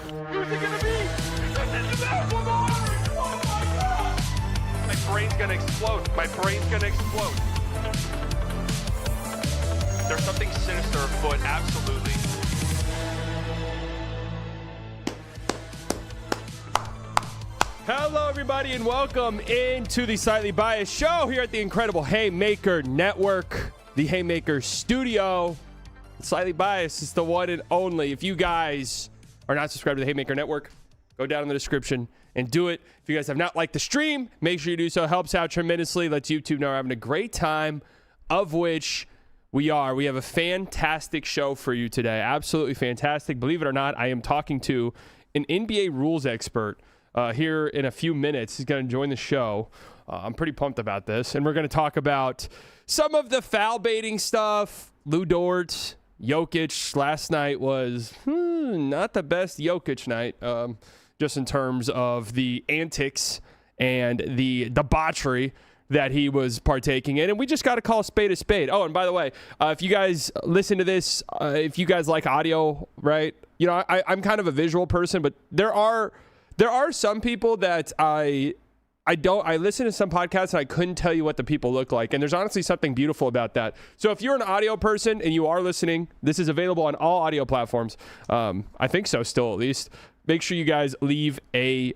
Who's it gonna be? This is the one more! Oh my God! My brain's gonna explode. My brain's gonna explode. There's something sinister afoot, absolutely. Hello, everybody, and welcome into the Slightly Biased Show here at the incredible Haymaker Network, the Haymaker Studio. Slightly Biased is the one and only. If you guys are not subscribed to the Haymaker Network, go down in the description and do it. If you guys have not liked the stream, make sure you do so. It helps out tremendously. Lets YouTube know we're having a great time, of which we are. We have a fantastic show for you today. Absolutely fantastic. Believe it or not, I am talking to an NBA rules expert here in a few minutes. He's going to join the show. I'm pretty pumped about this. And we're going to talk about some of the foul baiting stuff. Lou Dort, Jokic. Last night was not the best Jokic night, just in terms of the antics and the debauchery that he was partaking in. And we just got to call a spade a spade. Oh, and by the way, if you guys listen to this, if you guys like audio, right? You know, I'm kind of a visual person, but there are some people that I listen to some podcasts and I couldn't tell you what the people look like. And there's honestly something beautiful about that. So if you're an audio person and you are listening, this is available on all audio platforms. I think so still, at least. Make sure you guys leave a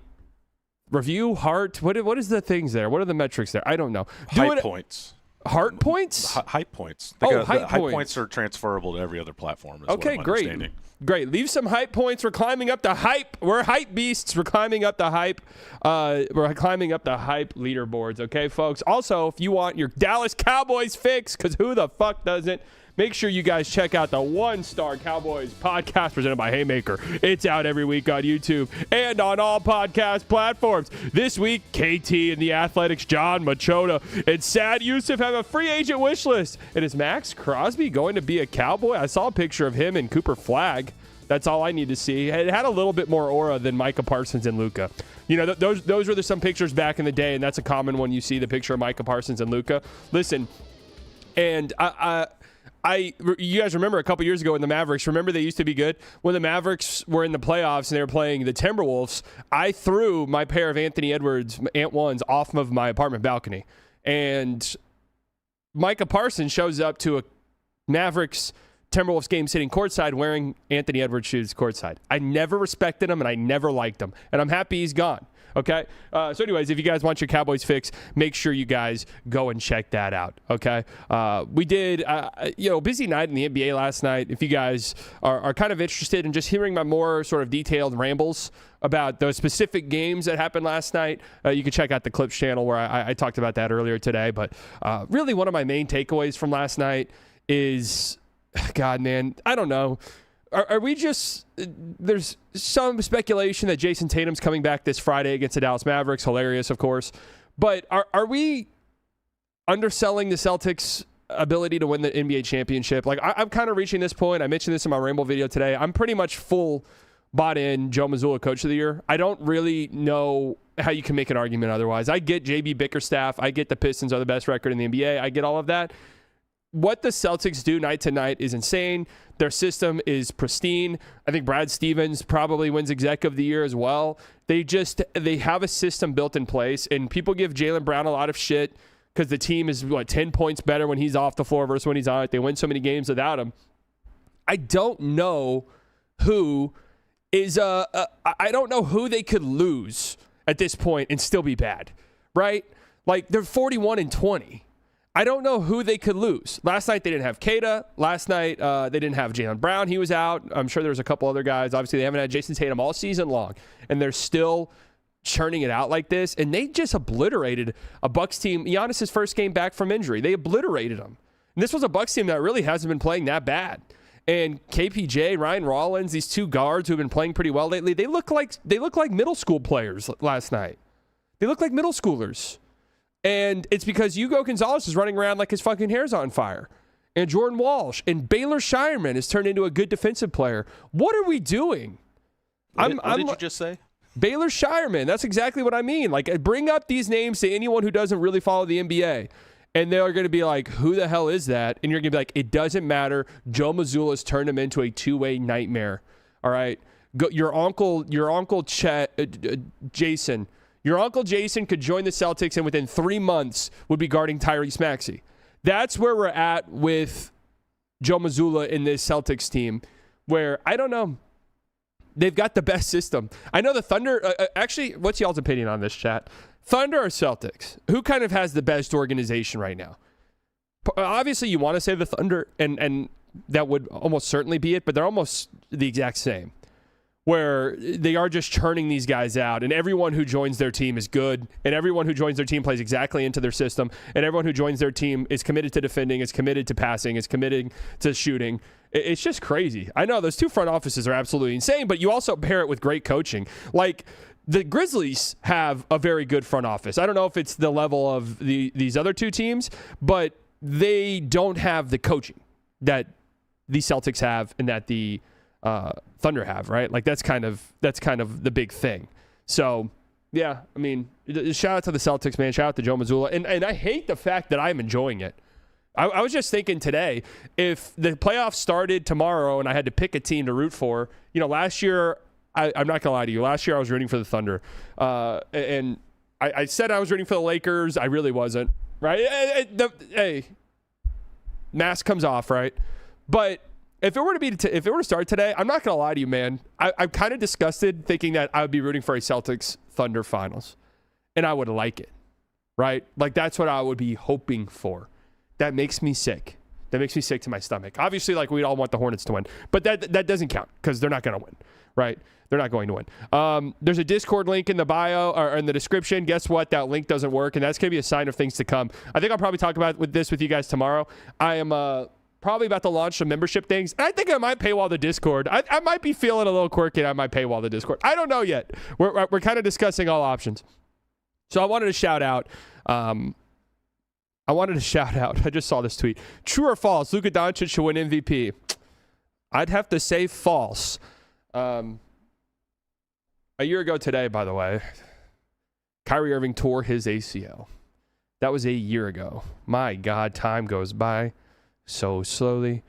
review, heart. What is the things there? What are the metrics there? I don't know. Hype points. Heart points? Hype points. Hype points are transferable to every other platform. Okay, great. Great. Leave some hype points. We're climbing up the hype. We're hype beasts. We're climbing up the hype. We're climbing up the hype leaderboards. Okay, folks. Also, if you want your Dallas Cowboys fix, because who the fuck doesn't, make sure you guys check out the One Star Cowboys podcast presented by Haymaker. It's out every week on YouTube and on all podcast platforms. This week, KT and the Athletics, John Machota and Sad Yusuf have a free agent wish list. And is Max Crosby going to be a Cowboy? I saw a picture of him and Cooper Flagg. That's all I need to see. It had a little bit more aura than Micah Parsons and Luka. You know, those were some pictures back in the day, and that's a common one. You see the picture of Micah Parsons and Luka. Listen, and you guys remember a couple years ago when the Mavericks, remember they used to be good? When the Mavericks were in the playoffs and they were playing the Timberwolves, I threw my pair of Anthony Edwards Ant 1s off of my apartment balcony. And Micah Parsons shows up to a Mavericks Timberwolves game sitting courtside wearing Anthony Edwards shoes courtside. I never respected him and I never liked him. And I'm happy he's gone. Okay. So anyways, if you guys want your Cowboys fix, make sure you guys go and check that out. Okay. We did, busy night in the NBA last night. If you guys are kind of interested in just hearing my more sort of detailed rambles about those specific games that happened last night, you can check out the Clips channel where I talked about that earlier today. But really one of my main takeaways from last night is, God, man, I don't know. Are we just – there's some speculation that Jason Tatum's coming back this Friday against the Dallas Mavericks. Hilarious, of course. But are we underselling the Celtics' ability to win the NBA championship? Like, I'm kind of reaching this point. I mentioned this in my Rainbow video today. I'm pretty much full bought in Joe Mazzulla Coach of the Year. I don't really know how you can make an argument otherwise. I get JB Bickerstaff. I get the Pistons are the best record in the NBA. I get all of that. What the Celtics do night to night is insane. Their system is pristine. I think Brad Stevens probably wins Exec of the Year as well. They have a system built in place, and people give Jaylen Brown a lot of shit because the team is, 10 points better when he's off the floor versus when he's on it. They win so many games without him. I don't know who is I don't know who they could lose at this point and still be bad, right? Like, they're 41-20. I don't know who they could lose. Last night, they didn't have Kata. Last night, they didn't have Jaylen Brown. He was out. I'm sure there was a couple other guys. Obviously, they haven't had Jason Tatum all season long, and they're still churning it out like this. And they just obliterated a Bucks team. Giannis's first game back from injury. They obliterated them. And this was a Bucks team that really hasn't been playing that bad. And KPJ, Ryan Rollins, these two guards who have been playing pretty well lately, they look like middle school players last night. They look like middle schoolers. And it's because Hugo Gonzalez is running around like his fucking hair's on fire. And Jordan Walsh and Baylor Shireman has turned into a good defensive player. What are we doing? What did you just say? Baylor Shireman. That's exactly what I mean. Like, bring up these names to anyone who doesn't really follow the NBA. And they're going to be like, who the hell is that? And you're going to be like, it doesn't matter. Joe Mazzulla's turned him into a two-way nightmare. All right? Your uncle Jason. Your uncle Jason could join the Celtics and within 3 months would be guarding Tyrese Maxey. That's where we're at with Joe Mazzulla in this Celtics team, where I don't know. They've got the best system. I know the Thunder. Actually, what's y'all's opinion on this, chat? Thunder or Celtics? Who kind of has the best organization right now? Obviously, you want to say the Thunder, and that would almost certainly be it, but they're almost the exact same, where they are just churning these guys out, and everyone who joins their team is good, and everyone who joins their team plays exactly into their system, and everyone who joins their team is committed to defending, is committed to passing, is committed to shooting. It's just crazy. I know those two front offices are absolutely insane, but you also pair it with great coaching. Like, the Grizzlies have a very good front office. I don't know if it's the level of these other two teams, but they don't have the coaching that the Celtics have and that the Thunder have, right? Like that's kind of the big thing. So yeah, I mean, shout out to the Celtics, man. Shout out to Joe Mazzulla. And I hate the fact that I'm enjoying it. I was just thinking today, if the playoffs started tomorrow and I had to pick a team to root for, last year, I'm not gonna lie to you. Last year I was rooting for the Thunder, and I said I was rooting for the Lakers. I really wasn't, right? Hey, mask comes off, right? But if it were to start today, I'm not gonna lie to you, man. I'm kind of disgusted thinking that I would be rooting for a Celtics Thunder finals, and I would like it, right? Like that's what I would be hoping for. That makes me sick. That makes me sick to my stomach. Obviously, like we all want the Hornets to win, but that doesn't count because they're not gonna win, right? They're not going to win. There's a Discord link in the bio or in the description. Guess what? That link doesn't work, and that's going to be a sign of things to come. I think I'll probably talk about this with you guys tomorrow. I am probably about to launch some membership things. I think I might paywall the Discord. I might be feeling a little quirky, and I might paywall the Discord. I don't know yet. We're kind of discussing all options. So I wanted to shout out. I just saw this tweet. True or false? Luka Doncic should win MVP. I'd have to say false. A year ago today, by the way, Kyrie Irving tore his ACL. That was a year ago. My God, time goes by so slowly.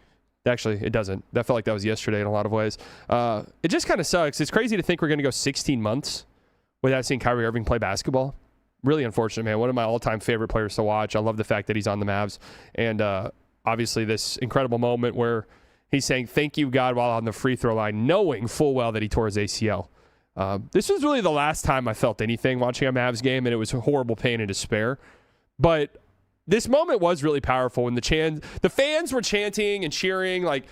Actually, it doesn't. That felt like that was yesterday in a lot of ways. It just kind of sucks. It's crazy to think we're going to go 16 months without seeing Kyrie Irving play basketball. Really unfortunate, man. One of my all-time favorite players to watch. I love the fact that he's on the Mavs. And obviously this incredible moment where he's saying, thank you, God, while on the free throw line, knowing full well that he tore his ACL. This was really the last time I felt anything watching a Mavs game, and it was horrible pain and despair. But this moment was really powerful when the fans were chanting and cheering. Like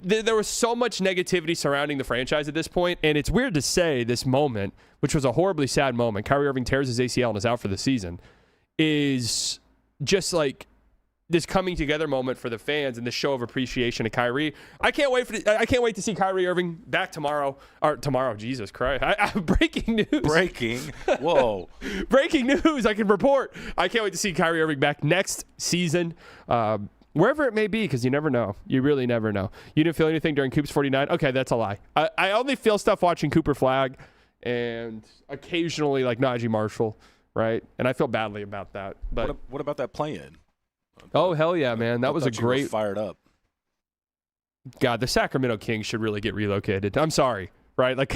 there was so much negativity surrounding the franchise at this point, and it's weird to say this moment, which was a horribly sad moment, Kyrie Irving tears his ACL and is out for the season, is just like this coming together moment for the fans and the show of appreciation to Kyrie. I can't wait to see Kyrie Irving back tomorrow. Jesus Christ. Breaking news. Whoa. Breaking news. I can report. I can't wait to see Kyrie Irving back next season. Wherever it may be, because you never know. You really never know. You didn't feel anything during Coops 49? Okay, that's a lie. I only feel stuff watching Cooper Flag and occasionally like Najee Marshall, right? And I feel badly about that. But what about that play-in? Oh, hell yeah, man. That was a great... fired up. God, the Sacramento Kings should really get relocated. I'm sorry, right? Like,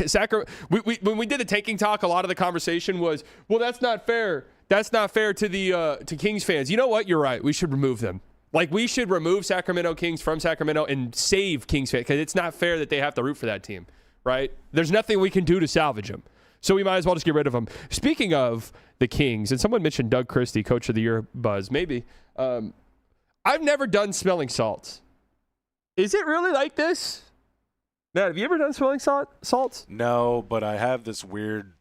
when we did the tanking talk, a lot of the conversation was, well, that's not fair. That's not fair to the to Kings fans. You know what? You're right. We should remove them. Like, we should remove Sacramento Kings from Sacramento and save Kings fans because it's not fair that they have to root for that team, right? There's nothing we can do to salvage them. So we might as well just get rid of them. Speaking of the Kings, and someone mentioned Doug Christie, Coach of the Year buzz, maybe. I've never done smelling salts. Is it really like this? Matt, have you ever done smelling salts? No, but I have this weird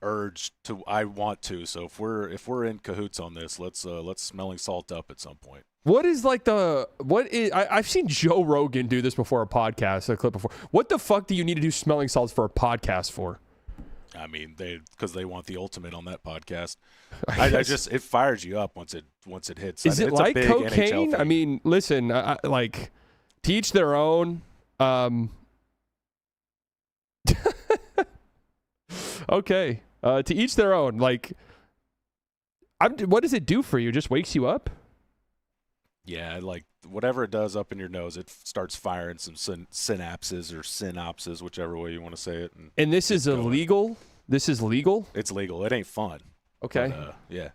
urge to. I want to. So if we're in cahoots on this, let's smelling salt up at some point. What is like I've seen Joe Rogan do this before a podcast, a clip before. What the fuck do you need to do smelling salts for a podcast for? I mean, because they want the ultimate on that podcast. I just it fires you up once it hits. Is it it's like a big cocaine? I mean, listen, like to each their own. Okay, to each their own. Like, what does it do for you? Just wakes you up? Yeah, like whatever it does up in your nose, it starts firing some synapses or synapses, whichever way you want to say it. And this is illegal? This is legal? It's legal. It ain't fun. Okay. But, yeah.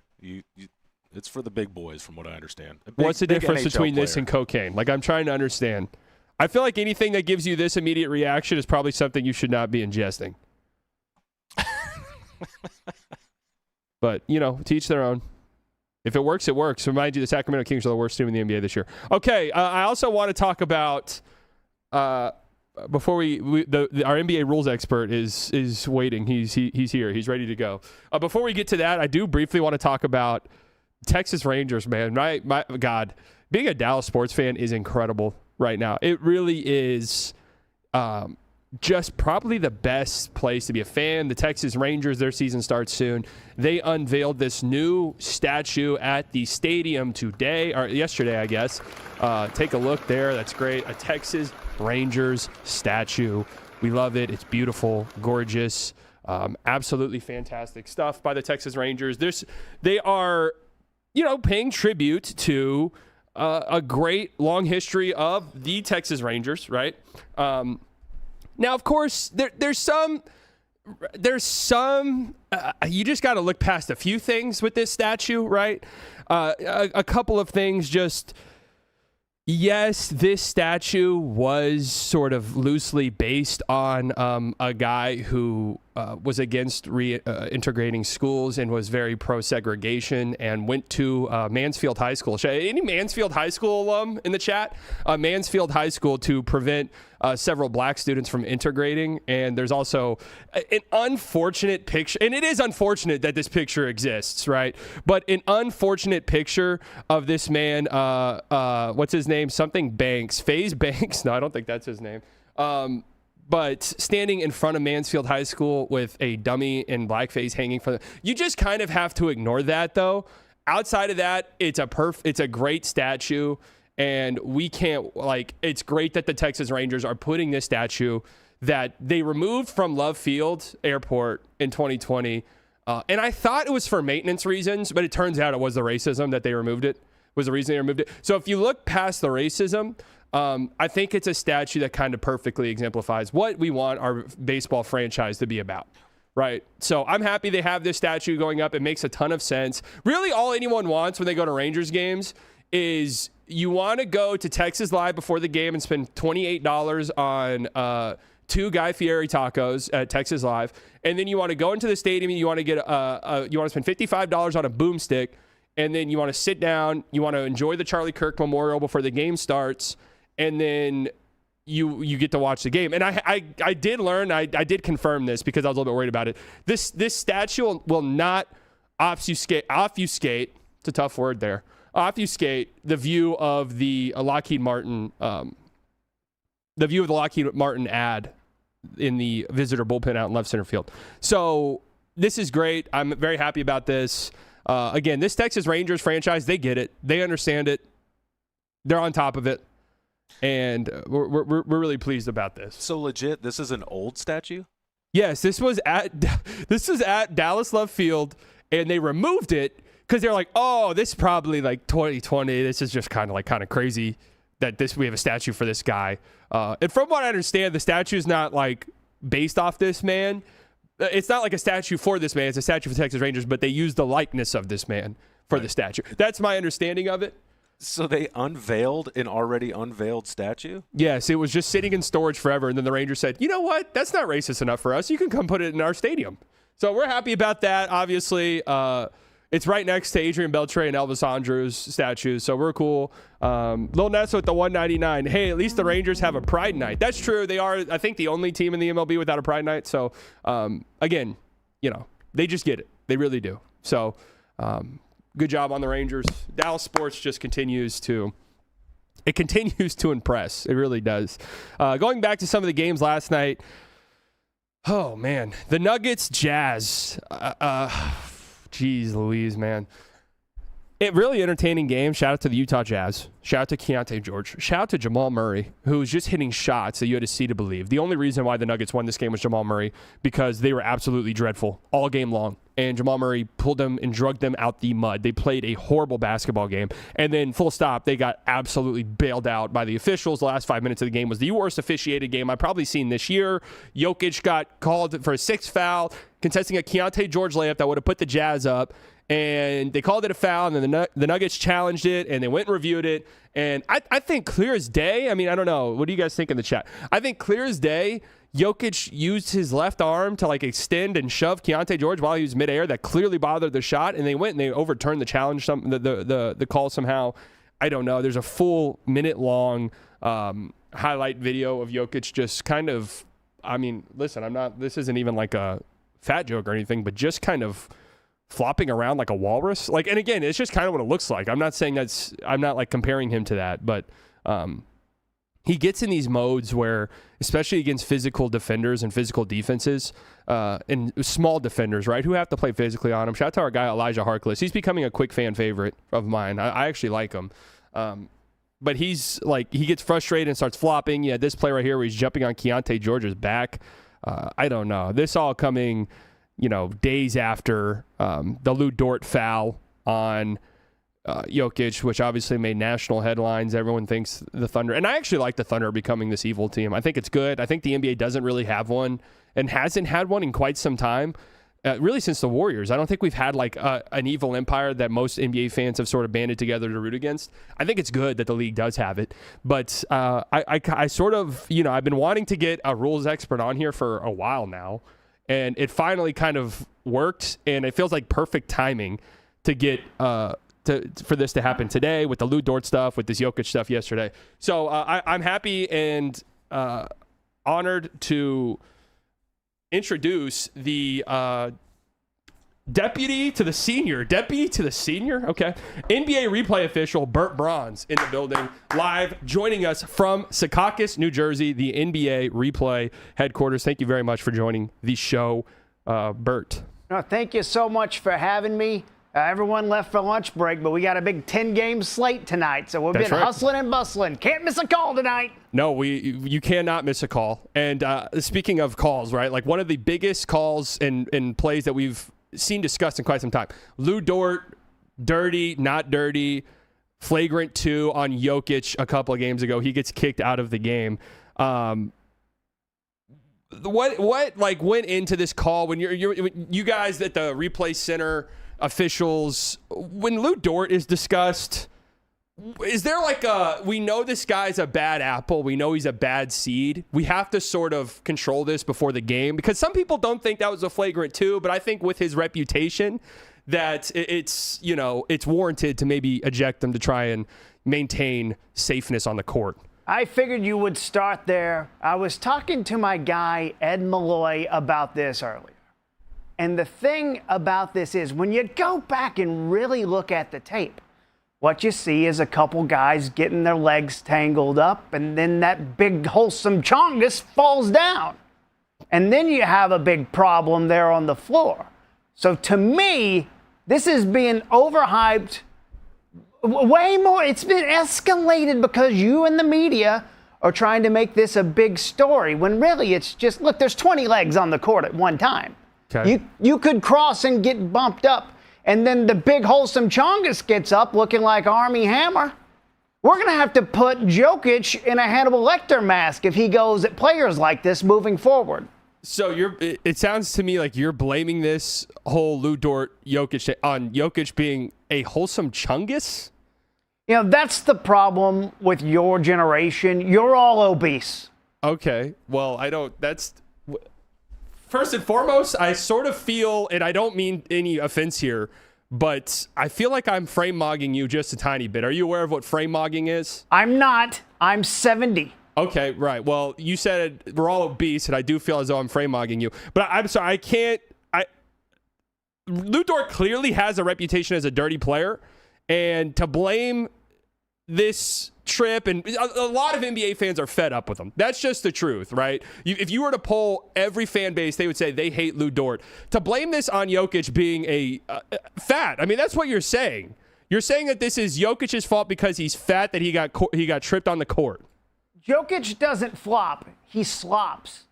It's for the big boys, from what I understand. What's the difference between this and cocaine? Like, I'm trying to understand. I feel like anything that gives you this immediate reaction is probably something you should not be ingesting. But, you know, to each their own. If it works, it works. Remind you, the Sacramento Kings are the worst team in the NBA this year. Okay, I also want to talk about before our NBA rules expert is waiting. He's here. He's ready to go. Before we get to that, I do briefly want to talk about Texas Rangers, man. My God, being a Dallas sports fan is incredible right now. It really is just probably the best place to be a fan. The Texas Rangers, their season starts soon. They unveiled this new statue at the stadium today, or yesterday, I guess. Take a look there. That's great. A Texas Rangers statue. We love it. It's beautiful, gorgeous, absolutely fantastic stuff by the Texas Rangers. They are, paying tribute to a great long history of the Texas Rangers, right? Now, of course, there's some. You just got to look past a few things with this statue, right? A couple of things. Just yes, this statue was sort of loosely based on a guy who was against integrating schools and was very pro-segregation and went to Mansfield High School. Any Mansfield High School alum in the chat? Mansfield High School to prevent several black students from integrating. And there's also an unfortunate picture, and it is unfortunate that this picture exists, right? But an unfortunate picture of this man, what's his name? Something Banks. FaZe Banks? No, I don't think that's his name. But standing in front of Mansfield High School with a dummy in blackface hanging from you just kind of have to ignore that, though. Outside of that, it's a great statue, and we can't, it's great that the Texas Rangers are putting this statue that they removed from Love Field Airport in 2020. And I thought it was for maintenance reasons, but it turns out it was the racism that they removed it, was the reason they removed it. So if you look past the racism, I think it's a statue that kind of perfectly exemplifies what we want our baseball franchise to be about, right? So I'm happy they have this statue going up. It makes a ton of sense. Really, all anyone wants when they go to Rangers games is you want to go to Texas Live before the game and spend $28 on 2 Guy Fieri tacos at Texas Live, and then you want to go into the stadium and you want to get you want to spend $55 on a boomstick, and then you want to sit down, you want to enjoy the Charlie Kirk Memorial before the game starts. And then you get to watch the game. And I did learn, I did confirm this because I was a little bit worried about it. This statue will not obfuscate, it's a tough word there, obfuscate the view of the Lockheed Martin, ad in the visitor bullpen out in left center field. So this is great. I'm very happy about this. Again, this Texas Rangers franchise, they get it. They understand it. They're on top of it. And we're really pleased about this. So legit, this is an old statue? Yes, this was at Dallas Love Field, and they removed it because they're like, oh, this is probably like 2020. This is just kind of crazy that we have a statue for this guy. And from what I understand, the statue is not like based off this man. It's not like a statue for this man. It's a statue for Texas Rangers, but they use the likeness of this man for the statue. That's my understanding of it. So they unveiled an already unveiled statue? Yes, it was just sitting in storage forever. And then the Rangers said, you know what? That's not racist enough for us. You can come put it in our stadium. So we're happy about that. Obviously, it's right next to Adrian Beltre and Elvis Andrus statues. So we're cool. Lil Ness with the 199. Hey, at least the Rangers have a Pride Night. That's true. They are, I think, the only team in the MLB without a Pride Night. So, again, they just get it. They really do. So, good job on the Rangers. Dallas sports just continues to impress. It really does. Going back to some of the games last night. Oh man, the Nuggets Jazz. Geez Louise, man. really entertaining game. Shout out to the Utah Jazz. Shout out to Keontae George. Shout out to Jamal Murray, who was just hitting shots that you had to see to believe. The only reason why the Nuggets won this game was Jamal Murray, because they were absolutely dreadful all game long. And Jamal Murray pulled them and drugged them out the mud. They played a horrible basketball game. And then full stop, they got absolutely bailed out by the officials. The last 5 minutes of the game was the worst officiated game I've probably seen this year. Jokic got called for a 6th foul, contesting a Keontae George layup that would have put the Jazz up. And they called it a foul, and then the Nuggets challenged it, and they went and reviewed it. And I think clear as day, I mean, I don't know. What do you guys think in the chat? I think clear as day, Jokic used his left arm to, like, extend and shove Keontae George while he was midair. That clearly bothered the shot, and they went and they overturned the challenge, the call somehow. I don't know. There's a full minute-long highlight video of Jokic just kind of, I mean, listen, this isn't even like a fat joke or anything, but just kind of flopping around like a walrus. Like, and again, it's just kind of what it looks like. I'm not saying I'm not like comparing him to that, but he gets in these modes where, especially against physical defenders and physical defenses, and small defenders, right, who have to play physically on him. Shout out to our guy Elijah Harkless. He's becoming a quick fan favorite of mine. I actually like him. But he's like, he gets frustrated and starts flopping. Yeah, this play right here where he's jumping on Keontae George's back. I don't know. This all coming, days after the Lou Dort foul on Jokic, which obviously made national headlines. Everyone thinks the Thunder, and I actually like the Thunder becoming this evil team. I think it's good. I think the NBA doesn't really have one and hasn't had one in quite some time, really since the Warriors. I don't think we've had like an evil empire that most NBA fans have sort of banded together to root against. I think it's good that the league does have it, but I sort of, I've been wanting to get a rules expert on here for a while now, and it finally kind of worked, and it feels like perfect timing to get for this to happen today with the Lou Dort stuff, with this Jokic stuff yesterday. So I'm happy and honored to introduce the deputy to the senior. Okay. NBA replay official Bert Bronze in the building, live, joining us from Secaucus, New Jersey, the NBA replay headquarters. Thank you very much for joining the show, Bert. No, thank you so much for having me. Everyone left for lunch break, but we got a big 10-game slate tonight, so we've been hustling and bustling. Can't miss a call tonight. No, you cannot miss a call. And speaking of calls, right, like one of the biggest calls and plays that we've seen discussed in quite some time. Lou Dort, dirty, not dirty, flagrant 2 on Jokic a couple of games ago. He gets kicked out of the game. What like went into this call when you guys at the replay center officials, when Lou Dort is discussed, is there like we know this guy's a bad apple, we know he's a bad seed, we have to sort of control this before the game? Because some people don't think that was a flagrant 2, but I think with his reputation that it's warranted to maybe eject him to try and maintain safeness on the court. I figured you would start there. I was talking to my guy Ed Malloy about this earlier. And the thing about this is, when you go back and really look at the tape, what you see is a couple guys getting their legs tangled up, and then that big wholesome chongus falls down. And then you have a big problem there on the floor. So to me, this is being overhyped way more. It's been escalated because you and the media are trying to make this a big story, when really it's just, look, there's 20 legs on the court at one time. Okay. You could cross and get bumped up, and then the big wholesome chongus gets up looking like Army Hammer. We're going to have to put Jokic in a Hannibal Lecter mask if he goes at players like this moving forward. So it sounds to me like you're blaming this whole Lou Dort Jokic on Jokic being a wholesome chungus? That's the problem with your generation. You're all obese. Okay. Well, first and foremost, I sort of feel, and I don't mean any offense here, but I feel like I'm frame mogging you just a tiny bit. Are you aware of what frame mogging is? I'm not. I'm 70. Okay, right. Well, you said we're all obese, and I do feel as though I'm frame mogging you. But I'm sorry, I can't. Lou Dort clearly has a reputation as a dirty player, and to blame this trip, and a lot of NBA fans are fed up with him. That's just the truth, right? If you were to poll every fan base, they would say they hate Lou Dort. To blame this on Jokic being a fat, I mean, that's what you're saying. You're saying that this is Jokic's fault because he's fat that he got tripped on the court. Jokic doesn't flop. He slops.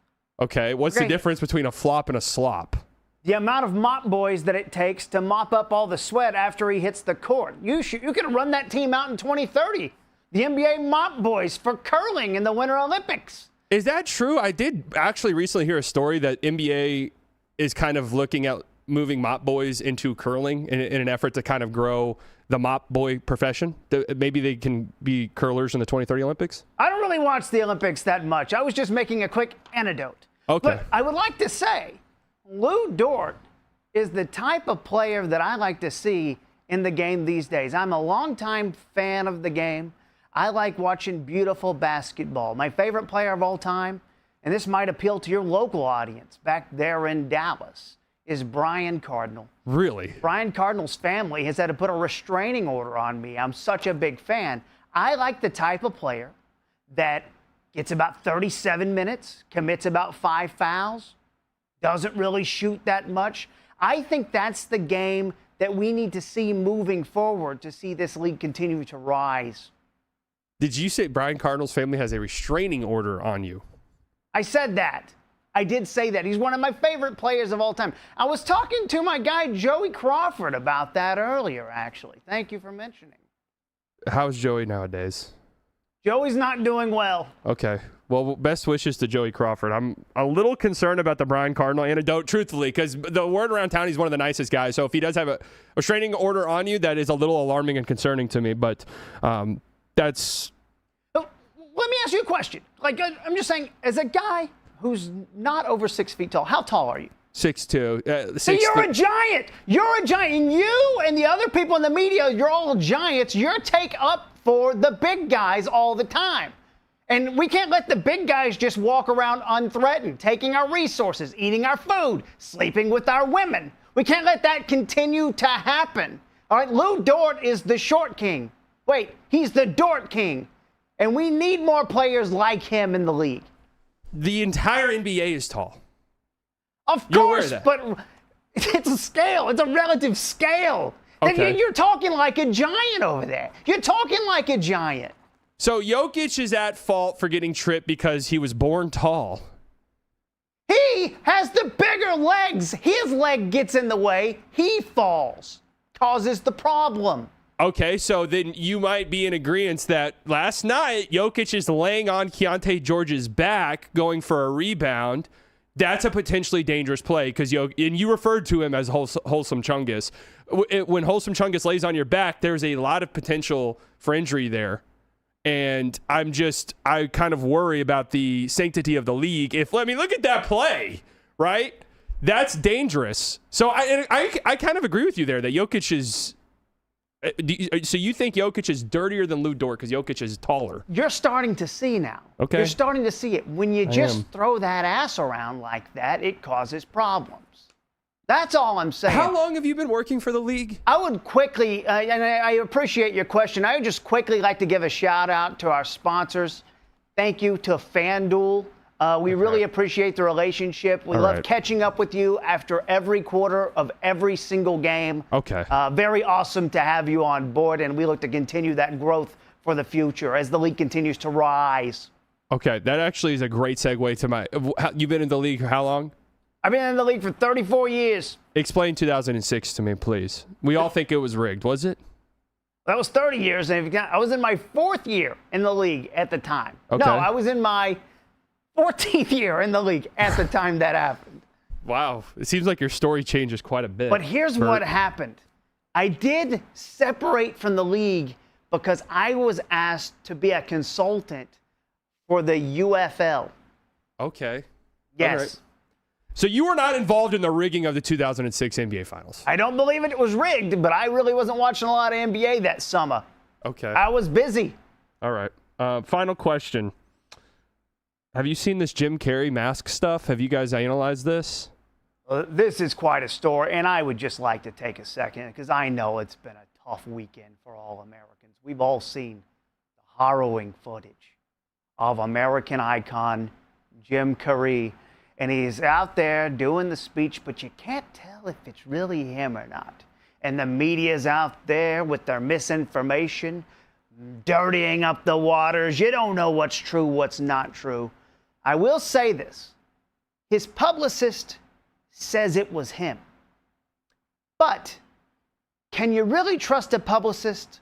Okay, what's the difference between a flop and a slop? The amount of mop boys that it takes to mop up all the sweat after he hits the court. You could run that team out in 2030. The NBA mop boys for curling in the Winter Olympics. Is that true? I did actually recently hear a story that NBA is kind of looking at moving mop boys into curling in an effort to kind of grow the mop boy profession. Maybe they can be curlers in the 2030 Olympics? I don't really watch the Olympics that much. I was just making a quick anecdote. Okay. But I would like to say, Lou Dort is the type of player that I like to see in the game these days. I'm a longtime fan of the game. I like watching beautiful basketball. My favorite player of all time, and this might appeal to your local audience back there in Dallas, is Brian Cardinal. Really? Brian Cardinal's family has had to put a restraining order on me. I'm such a big fan. I like the type of player that gets about 37 minutes, commits about 5 fouls, doesn't really shoot that much. I think that's the game that we need to see moving forward to see this league continue to rise. Did you say Brian Cardinal's family has a restraining order on you? I said that. I did say that. He's one of my favorite players of all time. I was talking to my guy Joey Crawford about that earlier, actually. Thank you for mentioning. How's Joey nowadays? Joey's not doing well. Okay. Well, best wishes to Joey Crawford. I'm a little concerned about the Brian Cardinal anecdote, truthfully, because the word around town, he's one of the nicest guys. So if he does have a restraining order on you, that is a little alarming and concerning to me. But that's... Let me ask you a question. Like, I'm just saying, as a guy who's not over 6 feet tall, how tall are you? 6'2". So you're a giant. You're a giant. And you and the other people in the media, you're all giants. You're take up for the big guys all the time. And we can't let the big guys just walk around unthreatened, taking our resources, eating our food, sleeping with our women. We can't let that continue to happen. All right, Lou Dort is the short king. Wait, he's the Dort king. And we need more players like him in the league. The entire NBA is tall. Of course, but it's a scale. It's a relative scale. Okay. And you're talking like a giant over there. You're talking like a giant. So Jokic is at fault for getting tripped because he was born tall. He has the bigger legs. His leg gets in the way. He falls. Causes the problem. Okay, so then you might be in agreement that last night Jokic is laying on Keontae George's back going for a rebound. That's a potentially dangerous play because and you referred to him as Wholesome Chungus. When Wholesome Chungus lays on your back, there's a lot of potential for injury there. And I kind of worry about the sanctity of the league. Look at that play, right? That's dangerous. So I kind of agree with you there that Jokic is... So you think Jokic is dirtier than Lou Dort because Jokic is taller? You're starting to see now. Okay. You're starting to see it. When you just throw that ass around like that, it causes problems. That's all I'm saying. How long have you been working for the league? I would quickly, and I appreciate your question, I would just quickly like to give a shout out to our sponsors. Thank you to FanDuel. We really appreciate the relationship. We love catching up with you after every quarter of every single game. Okay. Very awesome to have you on board, and we look to continue that growth for the future as the league continues to rise. Okay, that actually is a great segue to you've been in the league how long? I've been in the league for 34 years. Explain 2006 to me, please. We all think it was rigged, was it? That was 30 years, and I was in my 4th year in the league at the time. Okay. No, I was in my 14th year in the league at the time that happened. Wow. It seems like your story changes quite a bit. But here's what happened. I did separate from the league because I was asked to be a consultant for the UFL. Okay. Yes. All right. So you were not involved in the rigging of the 2006 NBA Finals? I don't believe it was rigged, but I really wasn't watching a lot of NBA that summer. Okay. I was busy. All right. Final question. Have you seen this Jim Carrey mask stuff? Have you guys analyzed this? This is quite a story, and I would just like to take a second because I know it's been a tough weekend for all Americans. We've all seen the harrowing footage of American icon Jim Carrey, and he's out there doing the speech, but you can't tell if it's really him or not. and the media's out there with their misinformation, dirtying up the waters. You don't know what's true, what's not true. I will say this. His publicist says it was him. But can you really trust a publicist?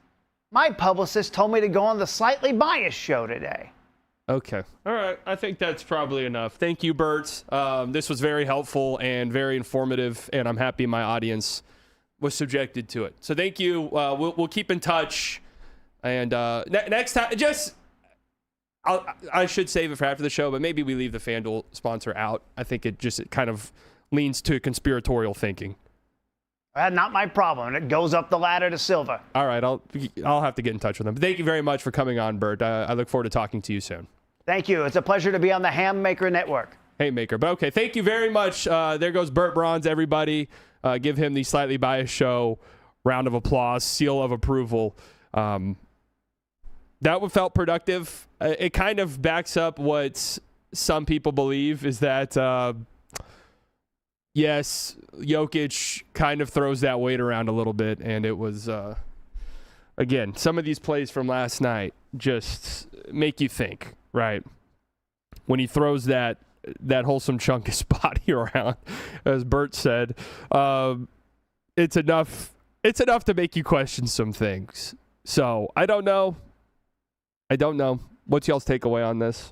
My publicist told me to go on the Slightly Biased show today. Okay. All right. I think that's probably enough. Thank you, Bert. This was very helpful and very informative, and I'm happy my audience was subjected to it. So thank you. We'll keep in touch. And next time, I should save it for after the show, but maybe we leave the FanDuel sponsor out. I think it kind of leans to conspiratorial thinking. Not my problem. It goes up the ladder to silver. All right. I'll have to get in touch with them. But thank you very much for coming on, Bert. I look forward to talking to you soon. Thank you. It's a pleasure to be on the Haymaker Network. Haymaker. But okay, thank you very much. There goes Bert Bronze, everybody. Give him the Slightly Biased Show round of applause, seal of approval. That felt productive. It kind of backs up what some people believe is that, yes, Jokic kind of throws that weight around a little bit. And it was, again, some of these plays from last night just make you think, right? When he throws that wholesome chunk of his body around, as Bert said, it's enough to make you question some things. So I don't know. What's y'all's takeaway on this?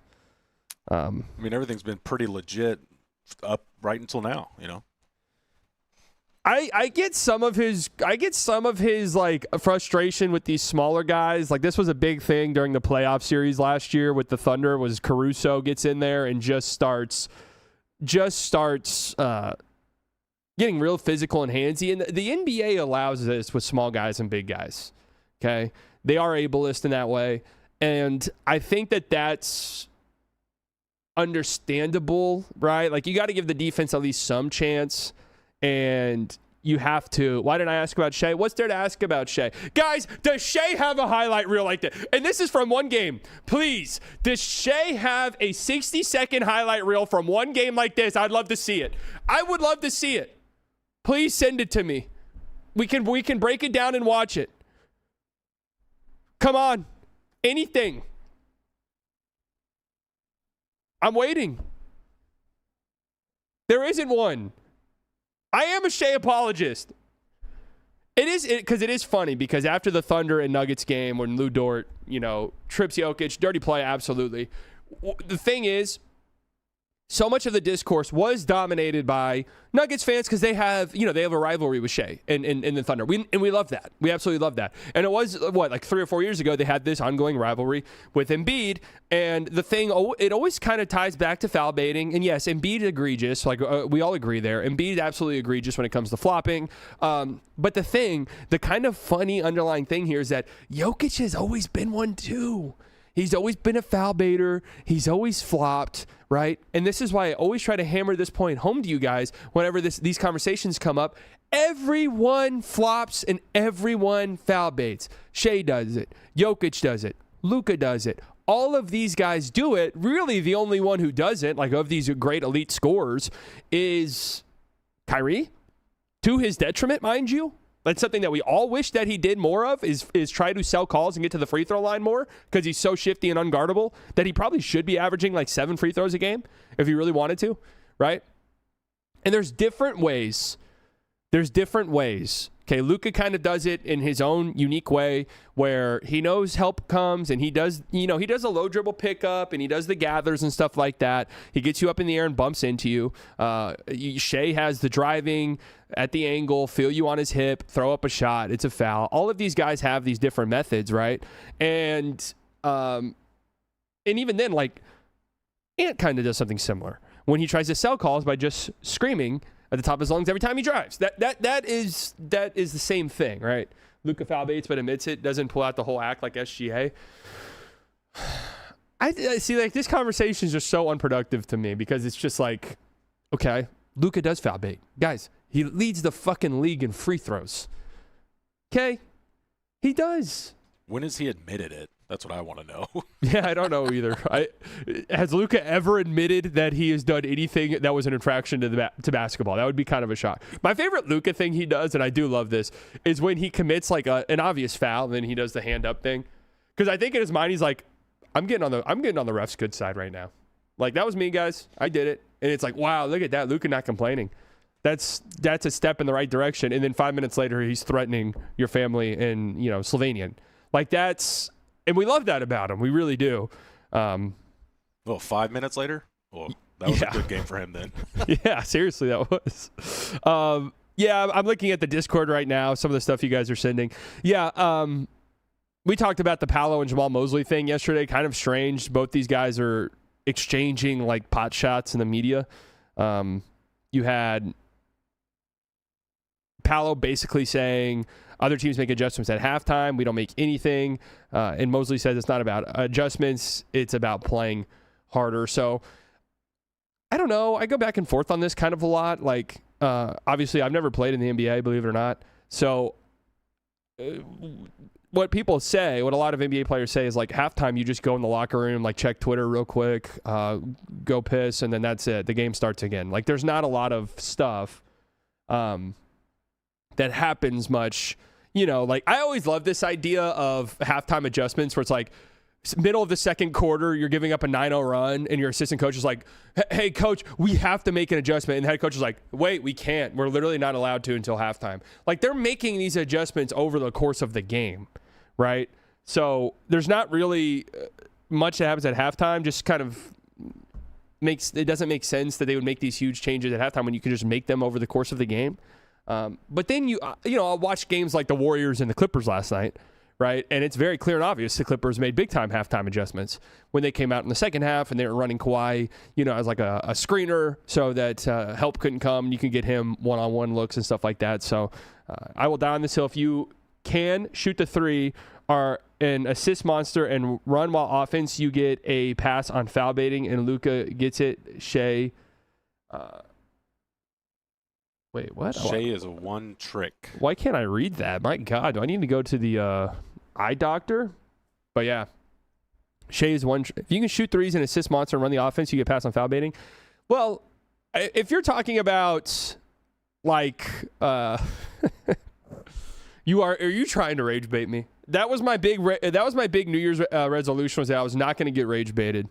I mean, everything's been pretty legit up right until now, you know. I get some of his like frustration with these smaller guys. Like, this was a big thing during the playoff series last year with the Thunder, was Caruso gets in there and just starts getting real physical and handsy. And the NBA allows this with small guys and big guys. Okay, they are ableist in that way, and I think that's understandable, right? Like, you got to give the defense at least some chance. And you have to. Why didn't I ask about Shea? What's there to ask about Shea? Guys, does Shea have a highlight reel like that? And this is from one game. Please, does Shea have a 60-second highlight reel from one game like this? I'd love to see it. I would love to see it. Please send it to me. We can break it down and watch it. Come on. Anything. I'm waiting. There isn't one. I am a Shea apologist. It is funny because after the Thunder and Nuggets game when Lou Dort, trips Jokic, dirty play, absolutely. The thing is, so much of the discourse was dominated by Nuggets fans because they have a rivalry with Shea and the Thunder. We love that. We absolutely love that. And it was, like 3 or 4 years ago, they had this ongoing rivalry with Embiid. And the thing, it always kind of ties back to foul baiting. And yes, Embiid egregious. Like, we all agree there. Embiid absolutely egregious when it comes to flopping. But the kind of funny underlying thing here is that Jokic has always been one too. He's always been a foul baiter. He's always flopped, right? And this is why I always try to hammer this point home to you guys whenever these conversations come up. Everyone flops and everyone foul baits. Shea does it. Jokic does it. Luka does it. All of these guys do it. Really, the only one who doesn't, like of these great elite scorers, is Kyrie. To his detriment, mind you. That's something that we all wish that he did more of, is try to sell calls and get to the free throw line more, because he's so shifty and unguardable that he probably should be averaging like 7 free throws a game if he really wanted to, right? And there's different ways. Okay, Luka kind of does it in his own unique way where he knows help comes and he does a low dribble pickup and he does the gathers and stuff like that. He gets you up in the air and bumps into you. Shea has the driving at the angle, feel you on his hip, throw up a shot. It's a foul. All of these guys have these different methods, right? And even then, like, Ant kind of does something similar when he tries to sell calls by just screaming at the top of his lungs every time he drives. That is the same thing, right? Luka foul baits but admits it, doesn't pull out the whole act like SGA. I see, like, this conversation is just so unproductive to me because it's just like, okay, Luka does foul bait. Guys, he leads the fucking league in free throws. Okay? He does. When has he admitted it? That's what I want to know. Yeah, I don't know either. Has Luka ever admitted that he has done anything that was an infraction to basketball? That would be kind of a shock. My favorite Luka thing he does, and I do love this, is when he commits like an obvious foul, and then he does the hand up thing. Because I think in his mind he's like, I'm getting on the ref's good side right now. Like, that was me, guys. I did it. And it's like, wow, look at that. Luka not complaining. That's a step in the right direction. And then 5 minutes later, he's threatening your family in, Slovenian. Like, that's, and we love that about him. We really do. Well, 5 minutes later? Well, that was a good game for him then. Yeah, seriously, that was. Yeah, I'm looking at the Discord right now, some of the stuff you guys are sending. Yeah, we talked about the Paolo and Jamal Mosley thing yesterday. Kind of strange. Both these guys are exchanging, like, pot shots in the media. You had Paolo basically saying other teams make adjustments at halftime. We don't make anything. And Mosley says it's not about adjustments. It's about playing harder. So I don't know. I go back and forth on this kind of a lot. Like, obviously, I've never played in the NBA, believe it or not. So what people say, what a lot of NBA players say is, like, halftime, you just go in the locker room, like, check Twitter real quick, go piss, and then that's it. The game starts again. Like, there's not a lot of stuff that happens much. Like, I always love this idea of halftime adjustments where it's like middle of the second quarter, you're giving up a 9-0 run, and your assistant coach is like, hey, coach, we have to make an adjustment. And the head coach is like, wait, we can't. We're literally not allowed to until halftime. Like, they're making these adjustments over the course of the game, right? So there's not really much that happens at halftime. Just kind of it doesn't make sense that they would make these huge changes at halftime when you can just make them over the course of the game. But then I'll watch games like the Warriors and the Clippers last night, right? And it's very clear and obvious the Clippers made big-time halftime adjustments when they came out in the second half, and they were running Kawhi, as like a screener so that help couldn't come. You can get him one-on-one looks and stuff like that. So I will die on this hill. If you can shoot the three, are an assist monster, and run while offense, you get a pass on foul baiting, and Luka gets it. Shea... Wait, what? Shea is a one trick. Why can't I read that? My God, do I need to go to the eye doctor? But yeah, Shea is one. If you can shoot threes and assist monster and run the offense, you get passed on foul baiting. Well, if you're talking about like, are you trying to rage bait me? That was my big New Year's resolution, was that I was not going to get rage baited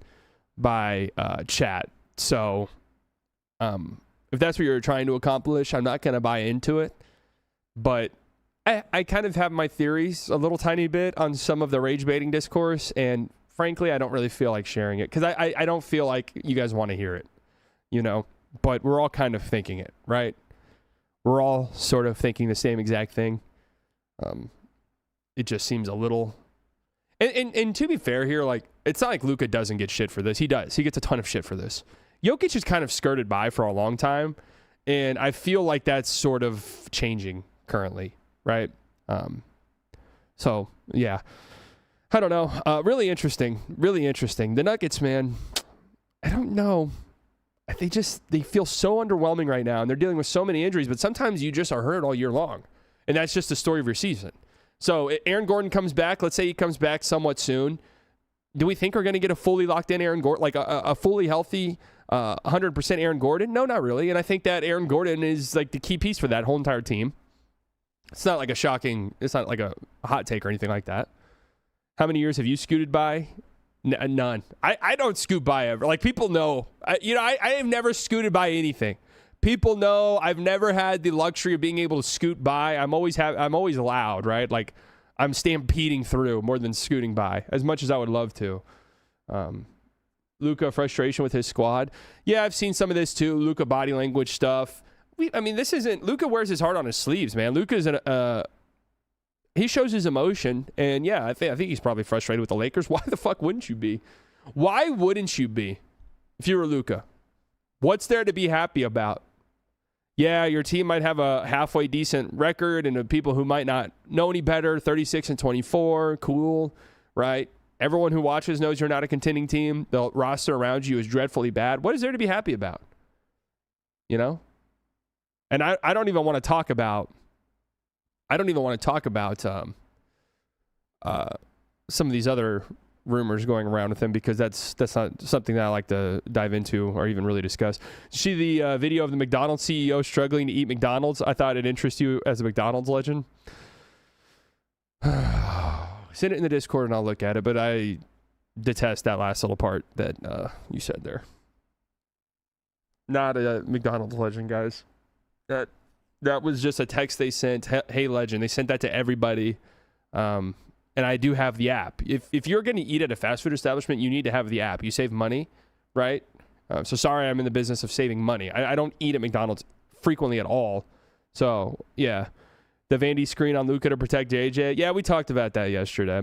by chat. So, if that's what you're trying to accomplish, I'm not going to buy into it. But I kind of have my theories a little tiny bit on some of the rage baiting discourse. And frankly, I don't really feel like sharing it because I don't feel like you guys want to hear it, But we're all kind of thinking it, right? We're all sort of thinking the same exact thing. It just seems a little... And to be fair here, like, it's not like Luka doesn't get shit for this. He does. He gets a ton of shit for this. Jokic is kind of skirted by for a long time, and I feel like that's sort of changing currently, right? So, yeah. I don't know. Really interesting. Really interesting. The Nuggets, man, I don't know. They feel so underwhelming right now, and they're dealing with so many injuries, but sometimes you just are hurt all year long, and that's just the story of your season. So, Aaron Gordon comes back. Let's say he comes back somewhat soon. Do we think we're going to get a fully locked in Aaron Gordon, like a fully healthy 100% Aaron Gordon? No, not really. And I think that Aaron Gordon is like the key piece for that whole entire team. It's not like it's not like a hot take or anything like that. How many years have you scooted by? None. I don't scoot by ever. Like, people know, I have never scooted by anything. People know I've never had the luxury of being able to scoot by. I'm always loud, right? Like, I'm stampeding through more than scooting by, as much as I would love to. Luka frustration with his squad. Yeah, I've seen some of this too. Luka body language stuff. This isn't... Luka wears his heart on his sleeves, man. Luka's he shows his emotion, and yeah, I think he's probably frustrated with the Lakers. Why the fuck wouldn't you be? Why wouldn't you be if you were Luka? What's there to be happy about? Yeah, your team might have a halfway decent record, and the people who might not know any better, 36-24, cool, right? Everyone who watches knows you're not a contending team. The roster around you is dreadfully bad. What is there to be happy about? And I don't even want to talk about some of these other rumors going around with him, because that's not something that I like to dive into or even really discuss. See the video of the McDonald's CEO struggling to eat McDonald's? I thought it'd interest you as a McDonald's legend. Send it in the Discord and I'll look at it, but I detest that last little part that you said there. Not a McDonald's legend, guys. That was just a text they sent. Hey, legend. They sent that to everybody. And I do have the app. If you're going to eat at a fast food establishment, you need to have the app. You save money, right? So sorry, I'm in the business of saving money. I don't eat at McDonald's frequently at all. So, yeah. The Vandy screen on Luka to protect JJ. Yeah, we talked about that yesterday.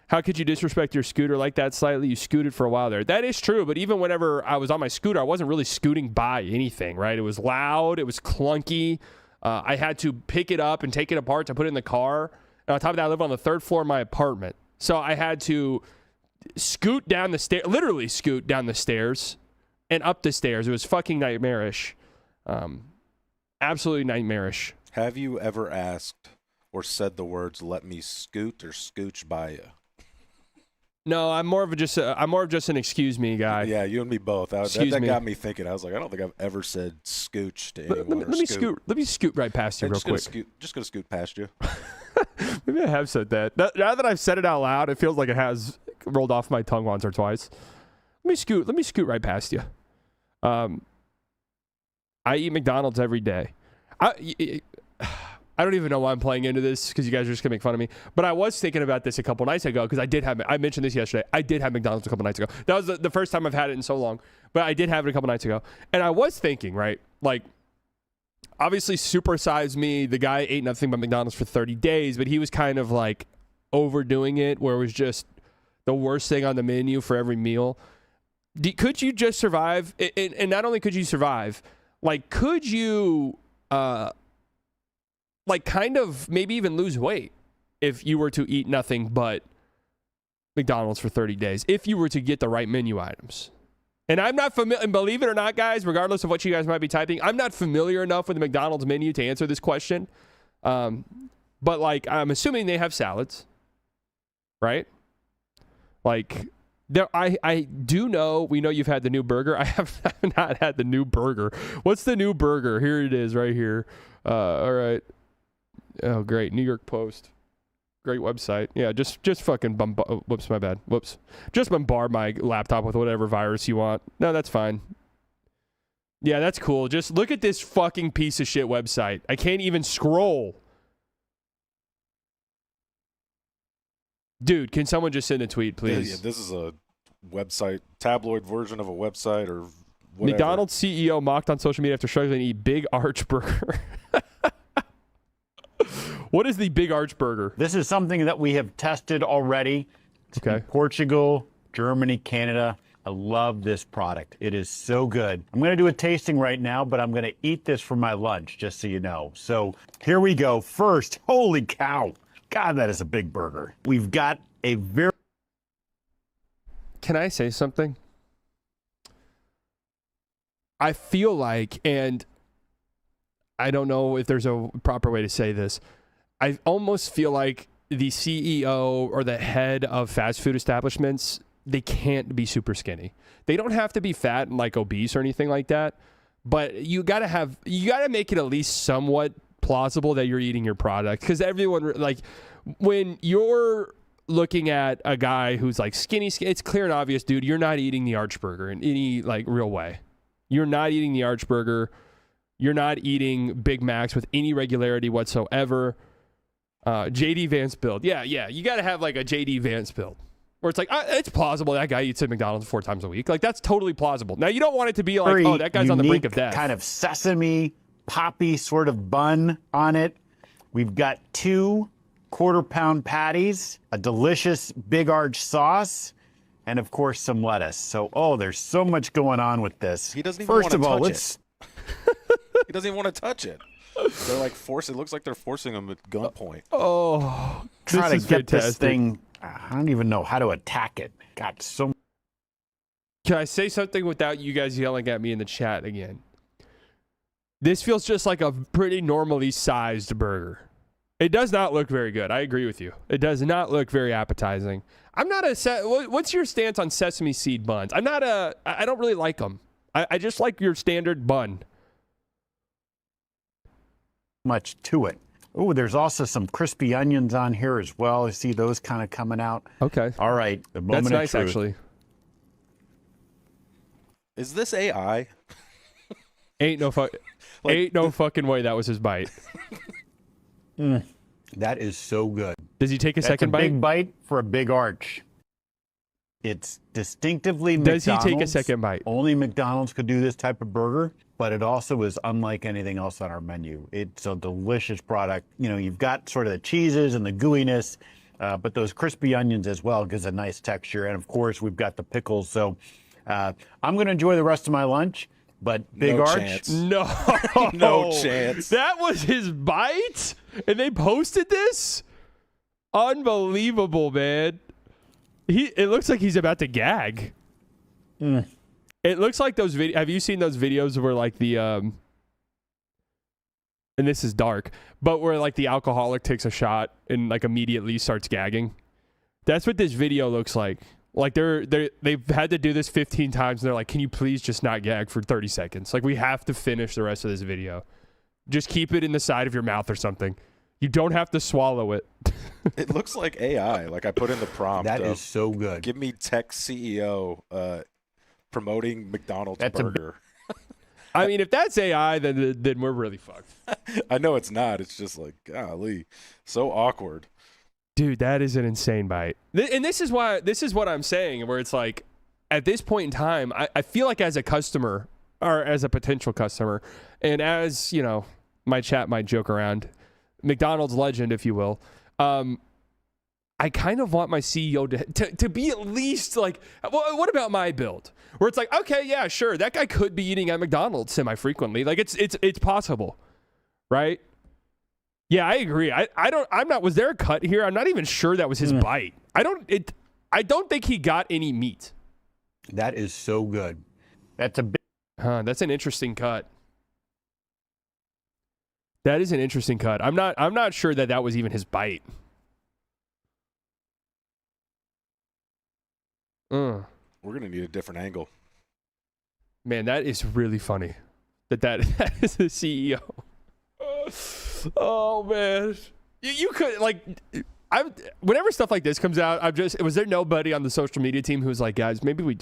How could you disrespect your scooter like that slightly? You scooted for a while there. That is true, but even whenever I was on my scooter, I wasn't really scooting by anything, right? It was loud. It was clunky. I had to pick it up and take it apart to put it in the car. And on top of that, I live on the 3rd floor of my apartment. So I had to scoot down the stairs, literally scoot down the stairs and up the stairs. It was fucking nightmarish. Absolutely nightmarish. Have you ever asked or said the words, let me scoot or scooch by you? No, I'm more of just an excuse me guy. Yeah, you and me both. That got me thinking. I was like, I don't think I've ever said scooch to anyone. Let me scoot right past you real quick. Just gonna scoot past you. Maybe I have said that. Now that I've said it out loud, it feels like it has rolled off my tongue once or twice. Let me scoot right past you. I eat McDonald's every day. I don't even know why I'm playing into this, because you guys are just going to make fun of me. But I was thinking about this a couple nights ago, because I mentioned this yesterday. I did have McDonald's a couple nights ago. That was the first time I've had it in so long. But I did have it a couple nights ago. And I was thinking, right, like, obviously supersized me. The guy ate nothing but McDonald's for 30 days, but he was kind of like overdoing it, where it was just the worst thing on the menu for every meal. Could you just survive? And not only could you survive, like, could you... like kind of maybe even lose weight if you were to eat nothing but McDonald's for 30 days, if you were to get the right menu items. And I'm not familiar, and believe it or not, guys, regardless of what you guys might be typing, I'm not familiar enough with the McDonald's menu to answer this question. But like, I'm assuming they have salads, right? Like, I do know, we know you've had the new burger. I have not had the new burger. What's the new burger? Here it is right here. All right. Oh, great. New York Post. Great website. Yeah, just fucking whoops, my bad. Whoops. Just bombard my laptop with whatever virus you want. No, that's fine. Yeah, that's cool. Just look at this fucking piece of shit website. I can't even scroll. Dude, can someone just send a tweet, please? Yeah, this is a website, tabloid version of a website or whatever. McDonald's CEO mocked on social media after struggling to eat Big Arch Burger. What is the Big Arch Burger? This is something that we have tested already. Okay. In Portugal, Germany, Canada. I love this product. It is so good. I'm going to do a tasting right now, but I'm going to eat this for my lunch, just so you know. So here we go. First, holy cow. God, that is a big burger. We've got a very... Can I say something? I feel like, and I don't know if there's a proper way to say this, I almost feel like the CEO or the head of fast food establishments, they can't be super skinny. They don't have to be fat and like obese or anything like that, but you gotta make it at least somewhat plausible that you're eating your product, because everyone, like, when you're looking at a guy who's like skinny, it's clear and obvious, dude, you're not eating the Arch Burger in any like real way. You're not eating the Arch Burger. You're not eating Big Macs with any regularity whatsoever. JD Vance build. Yeah. You got to have like a JD Vance build where it's like, it's plausible that guy eats at McDonald's 4 times a week. Like, that's totally plausible. Now, you don't want it to be like, oh, that guy's on the brink of death. Kind of sesame, poppy sort of bun on it. We've got 2 quarter-pound patties, a delicious Big Arch sauce, and of course some lettuce. So, there's so much going on with this. He doesn't even want to touch it. He doesn't even want to touch it. They're like it looks like they're forcing him at gunpoint. Oh, trying to get this thing. I don't even know how to attack it. Got so. Can I say something without you guys yelling at me in the chat again? This feels just like a pretty normally sized burger. It does not look very good. I agree with you. It does not look very appetizing. I'm not what's your stance on sesame seed buns? I don't really like them. I just like your standard bun. Much to it. Oh, there's also some crispy onions on here as well. I see those kind of coming out. Okay. All right. The moment That's of nice, truth. actually. Is this AI? Ain't no fucking way that was his bite. That is so good. Does he take a That's second a bite? big bite for a big arch. It's distinctively Does McDonald's. he take a second bite? Only McDonald's could do this type of burger, but it also is unlike anything else on our menu. It's a delicious product. You know, you've got sort of the cheeses and the gooiness, but those crispy onions as well gives a nice texture. And of course, we've got the pickles. So I'm going to enjoy the rest of my lunch, but big No arch. chance. No. No chance. That was his bite? And they posted this? Unbelievable, man. It looks like he's about to gag. It looks like those videos. Have you seen those videos where like the and this is dark, but where like the alcoholic takes a shot and like immediately starts gagging? That's what this video looks like. Like they've had to do this 15 times and they're like, "Can you please just not gag for 30 seconds? Like we have to finish the rest of this video. Just keep it in the side of your mouth or something. You don't have to swallow it." It looks like AI. Like I put in the prompt. That is so good. Give me tech CEO promoting McDonald's That's a burger. I mean, if that's AI, then we're really fucked. I know it's not. It's just like, golly, so awkward. Dude, that is an insane bite. And this is what I'm saying, where it's like, at this point in time, I feel like as a customer, or as a potential customer, and as, you know, my chat might joke around, McDonald's legend, if you will, I kind of want my CEO to be at least like, well, what about my build? Where it's like, okay, yeah, sure, that guy could be eating at McDonald's semi-frequently. Like, it's possible, right? Yeah, I agree. Was there a cut here? I'm not even sure that was his bite. I don't think he got any meat. That is so good. That's a big. That's an interesting cut. That is an interesting cut. I'm not sure that was even his bite. We're gonna need a different angle. Man, that is really funny. That is the CEO. Oh man, you could like. Whenever stuff like this comes out, was there nobody on the social media team who's like, guys, maybe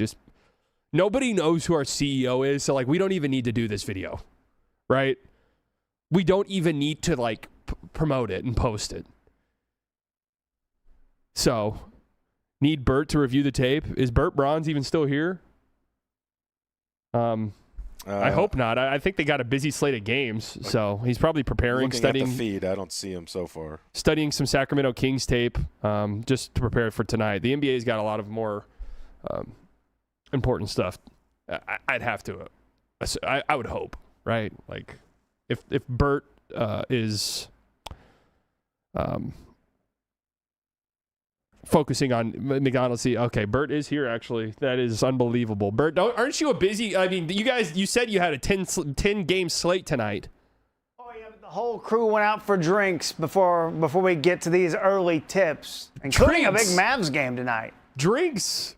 nobody knows who our CEO is, so like we don't even need to do this video, right? We don't even need to like promote it and post it. So, need Bert to review the tape. Is Bert Bronze even still here? I hope not. I think they got a busy slate of games, so he's probably preparing, studying. At the feed, I don't see him so far. Studying some Sacramento Kings tape, just to prepare for tonight. The NBA's got a lot of more important stuff. I'd have to. I would hope, right? Like, if Bert is focusing on McDonald's. Okay, Bert is here, actually. That is unbelievable. Bert, aren't you a busy... I mean, you said you had a 10-game slate tonight. Oh, yeah, but the whole crew went out for drinks before we get to these early tips, including a big Mavs game tonight. Drinks?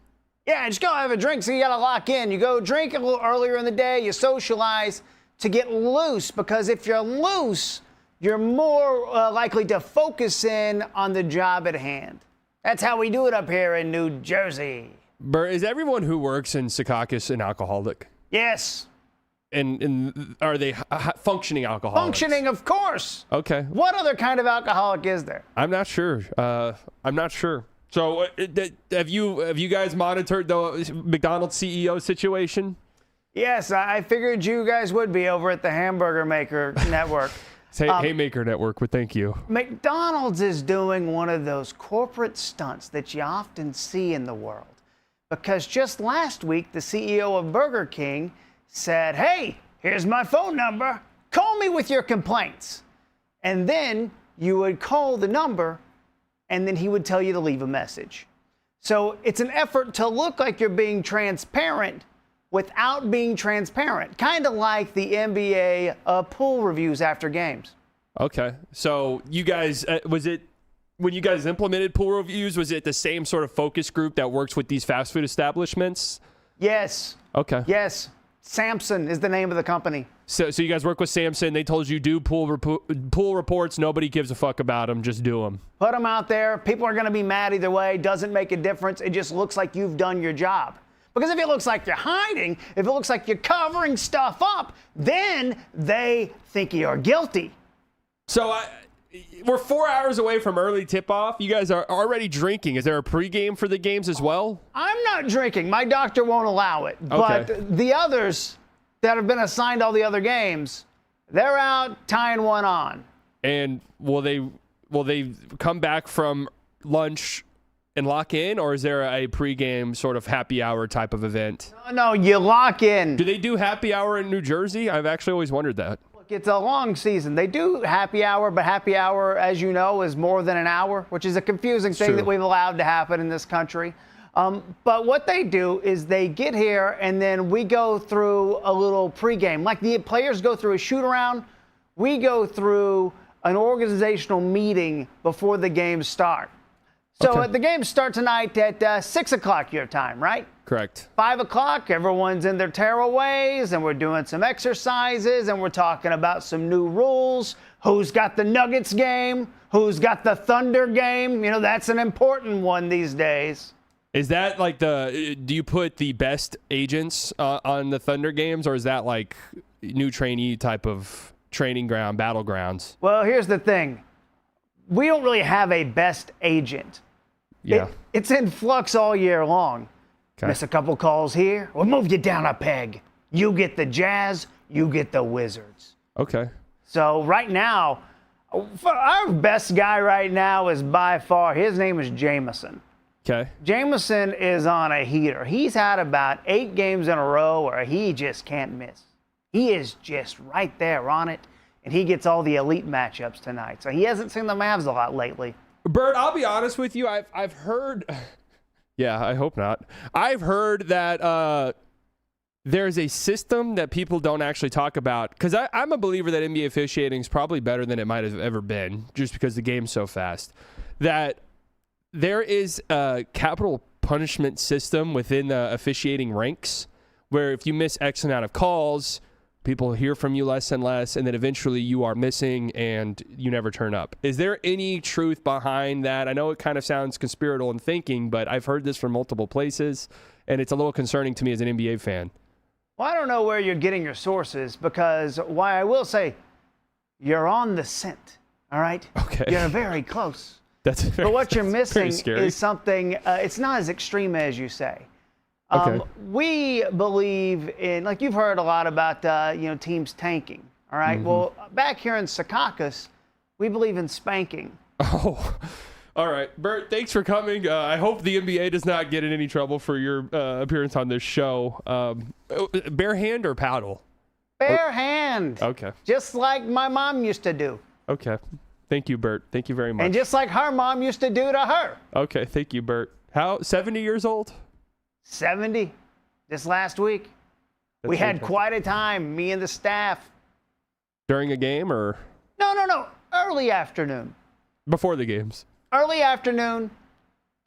Yeah, just go have a drink, so you got to lock in. You go drink a little earlier in the day, you socialize to get loose, because if you're loose, you're more likely to focus in on the job at hand. That's how we do it up here in New Jersey. Bert, is everyone who works in Secaucus an alcoholic? Yes. And are they functioning alcoholics? Functioning, of course. Okay. What other kind of alcoholic is there? I'm not sure. So, have you guys monitored the McDonald's CEO situation? Yes, I figured you guys would be over at the Hamburger Maker Network. Haymaker Network, but thank you. McDonald's is doing one of those corporate stunts that you often see in the world. Because just last week, the CEO of Burger King said, "Hey, here's my phone number. Call me with your complaints." And then you would call the number, and then he would tell you to leave a message. So it's an effort to look like you're being transparent without being transparent. Kind of like the NBA pool reviews after games. Okay. So you guys, was it when you guys implemented pool reviews, was it the same sort of focus group that works with these fast food establishments? Yes. Okay. Yes. Samson is the name of the company. So you guys work with Samson. They told you do pool reports. Nobody gives a fuck about them. Just do them. Put them out there. People are going to be mad either way. Doesn't make a difference. It just looks like you've done your job. Because if it looks like you're hiding, if it looks like you're covering stuff up, then they think you're guilty. So we're 4 hours away from early tip-off. You guys are already drinking. Is there a pregame for the games as well? I'm not drinking. My doctor won't allow it. Okay. But the others that have been assigned all the other games, they're out tying one on. And will they come back from lunch and lock in, or is there a pregame sort of happy hour type of event? No, you lock in. Do they do happy hour in New Jersey? I've actually always wondered that. Look, it's a long season. They do happy hour, but happy hour, as you know, is more than an hour, which is a confusing thing true. that we've allowed to happen in this country. But what they do is they get here, and then we go through a little pregame. Like the players go through a shoot-around, we go through an organizational meeting before the games start. So Okay. the games start tonight at 6 o'clock your time, right? Correct. 5 o'clock, everyone's in their tearaways, and we're doing some exercises, and we're talking about some new rules. Who's got the Nuggets game? Who's got the Thunder game? You know, that's an important one these days. Is that like do you put the best agents on the Thunder games, or is that like new trainee type of training ground, battlegrounds? Well, here's the thing. We don't really have a best agent. Yeah. It's in flux all year long. Okay. Miss a couple calls here, we'll move you down a peg. You get the Jazz, you get the Wizards. Okay. So right now, our best guy right now is by far, his name is Jameson. Okay. Jameson is on a heater. He's had about 8 games in a row where he just can't miss. He is just right there on it, and he gets all the elite matchups tonight. So he hasn't seen the Mavs a lot lately. Bert, I'll be honest with you. I've heard. Yeah, I hope not. I've heard that there's a system that people don't actually talk about, because I'm a believer that NBA officiating is probably better than it might have ever been, just because the game's so fast. That there is a capital punishment system within the officiating ranks, where if you miss X amount of calls, people hear from you less and less, and then eventually you are missing and you never turn up. Is there any truth behind that? I know it kind of sounds conspiratorial in thinking, but I've heard this from multiple places, and it's a little concerning to me as an NBA fan. Well, I don't know where you're getting your sources, because why I will say, you're on the scent, all right? Okay. You're very close. That's very, But what you're that's very missing scary. is something, it's not as extreme as you say. Okay. We believe in, like you've heard a lot about, teams tanking. All right. Mm-hmm. Well, back here in Secaucus, we believe in spanking. Oh, all right. Bert, thanks for coming. I hope the NBA does not get in any trouble for your appearance on this show. Bare hand or paddle? Bare hand. Okay. Just like my mom used to do. Okay. Thank you, Bert. Thank you very much. And just like her mom used to do to her. Okay. Thank you, Bert. How, 70 years old? 70 this last week. We had quite a time, me and the staff. During a game or No. Early afternoon. before the games? Early afternoon.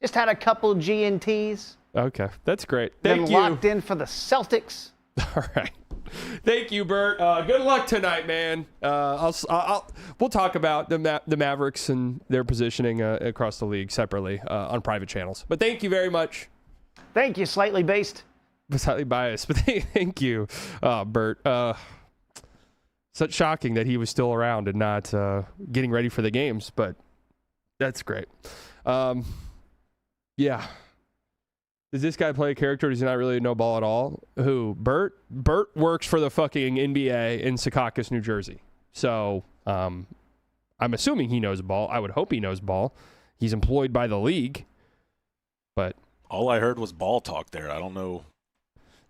Just had a couple G&Ts. Okay. That's great. Thank Then you. locked in for the Celtics. All right. Thank you, Bert. Good luck tonight, man. We'll talk about the Mavericks and their positioning across the league separately on private channels. But thank you very much. Thank you, Slightly Based. Slightly biased, but thank you, Bert. Such shocking that he was still around and not getting ready for the games, but that's great. Yeah. Does this guy play a character? Does he not really know ball at all? Who? Bert? Bert works for the fucking NBA in Secaucus, New Jersey. So I'm assuming he knows ball. I would hope he knows ball. He's employed by the league, but All I heard was ball talk there. I don't know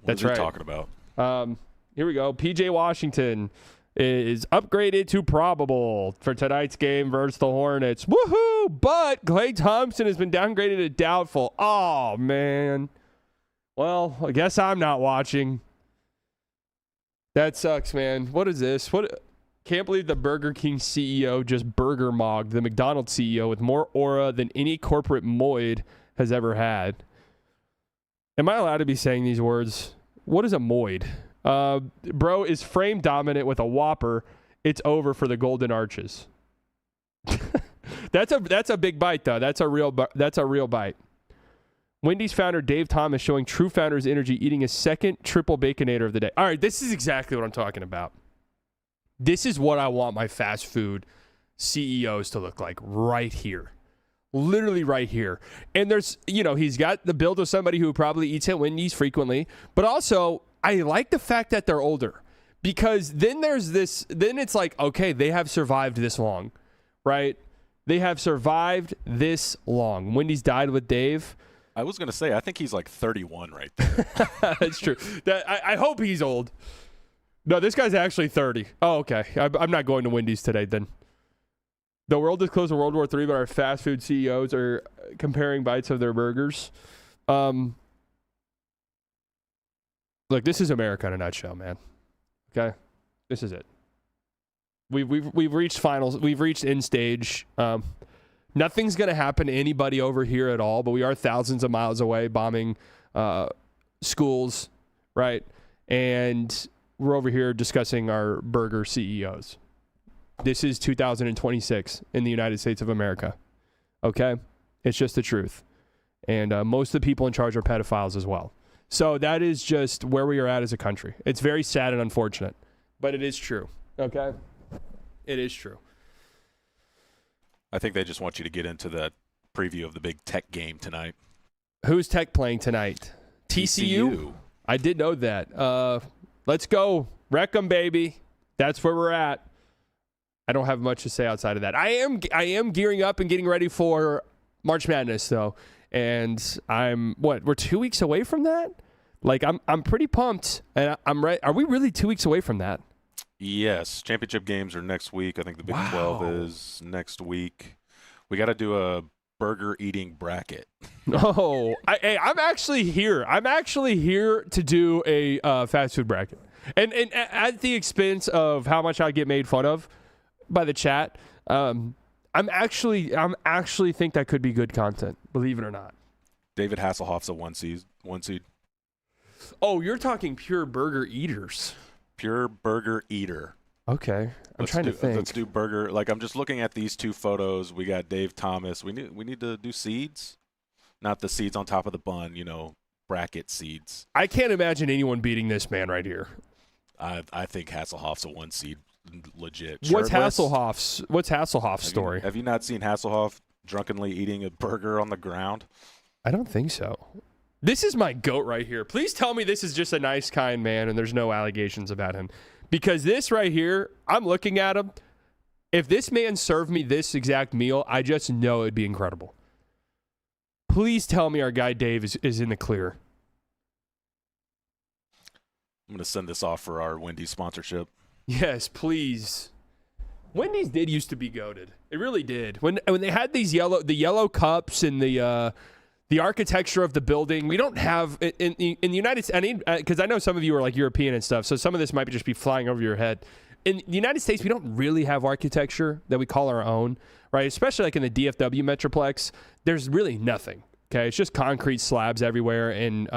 what That's they're right. talking about. Here we go. PJ Washington is upgraded to probable for tonight's game versus the Hornets. Woohoo! But Klay Thompson has been downgraded to doubtful. Oh, man. Well, I guess I'm not watching. That sucks, man. What is this? Can't believe the Burger King CEO just burger mogged the McDonald's CEO with more aura than any corporate moid has ever had. Am I allowed to be saying these words? What is a moid? Bro is frame dominant with a Whopper. It's over for the Golden Arches. That's a big bite though. That's a real bite. Wendy's founder Dave Thomas showing true founder's energy, eating his second triple baconator of the day. All right, this is exactly what I'm talking about. This is what I want my fast food CEOs to look like right here. Literally right here. And there's, he's got the build of somebody who probably eats at Wendy's frequently, but also I like the fact that they're older, because then it's like, okay, they have survived this long, right? They have survived this long. Wendy's died with Dave. I was going to say, I think he's like 31 right there. That's true. I hope he's old. No, this guy's actually 30. Oh, okay. I'm not going to Wendy's today then. The world is close to World War III, but our fast food CEOs are comparing bites of their burgers. Look, this is America in a nutshell, man. Okay? This is it. We've reached finals. We've reached end stage. Nothing's going to happen to anybody over here at all, but we are thousands of miles away bombing schools, right? And we're over here discussing our burger CEOs. This is 2026 in the United States of America. Okay? It's just the truth. And most of the people in charge are pedophiles as well. So that is just where we are at as a country. It's very sad and unfortunate, but it is true. Okay? It is true. I think they just want you to get into that preview of the big Tech game tonight. Who's Tech playing tonight? TCU? I did know that. Let's go. Wreck 'em, baby. That's where we're at. I don't have much to say outside of that. I am gearing up and getting ready for March Madness, though. And we're 2 weeks away from that? Like, I'm pretty pumped. And I'm ready. Are we really 2 weeks away from that? Yes. Championship games are next week. I think the Big 12 is next week. We got to do a burger eating bracket. Oh, I'm actually here. I'm actually here to do a fast food bracket. And at the expense of how much I get made fun of by the chat, I'm actually think that could be good content, believe it or not. David Hasselhoff's a one seed. Oh, you're talking pure burger eaters. Pure burger eater. Okay. I'm trying to think. Let's do burger. Like, I'm just looking at these two photos. We got Dave Thomas. We need to do seeds. Not the seeds on top of the bun, bracket seeds. I can't imagine anyone beating this man right here. I think Hasselhoff's a one seed, legit. What's Hasselhoff's story? Have you not seen Hasselhoff drunkenly eating a burger on the ground? I don't think so. This is my GOAT right here. Please tell me this is just a nice, kind man and there's no allegations about him. Because this right here, I'm looking at him. If this man served me this exact meal, I just know it'd be incredible. Please tell me our guy Dave is in the clear. I'm going to send this off for our Wendy's sponsorship. Yes, please. Wendy's did used to be goated. It really did. When they had these yellow cups and the architecture of the building, we don't have in the United States. Because I know some of you are like European and stuff, so some of this might just be flying over your head. In the United States, we don't really have architecture that we call our own, right? Especially like in the DFW Metroplex, there's really nothing. Okay, it's just concrete slabs everywhere in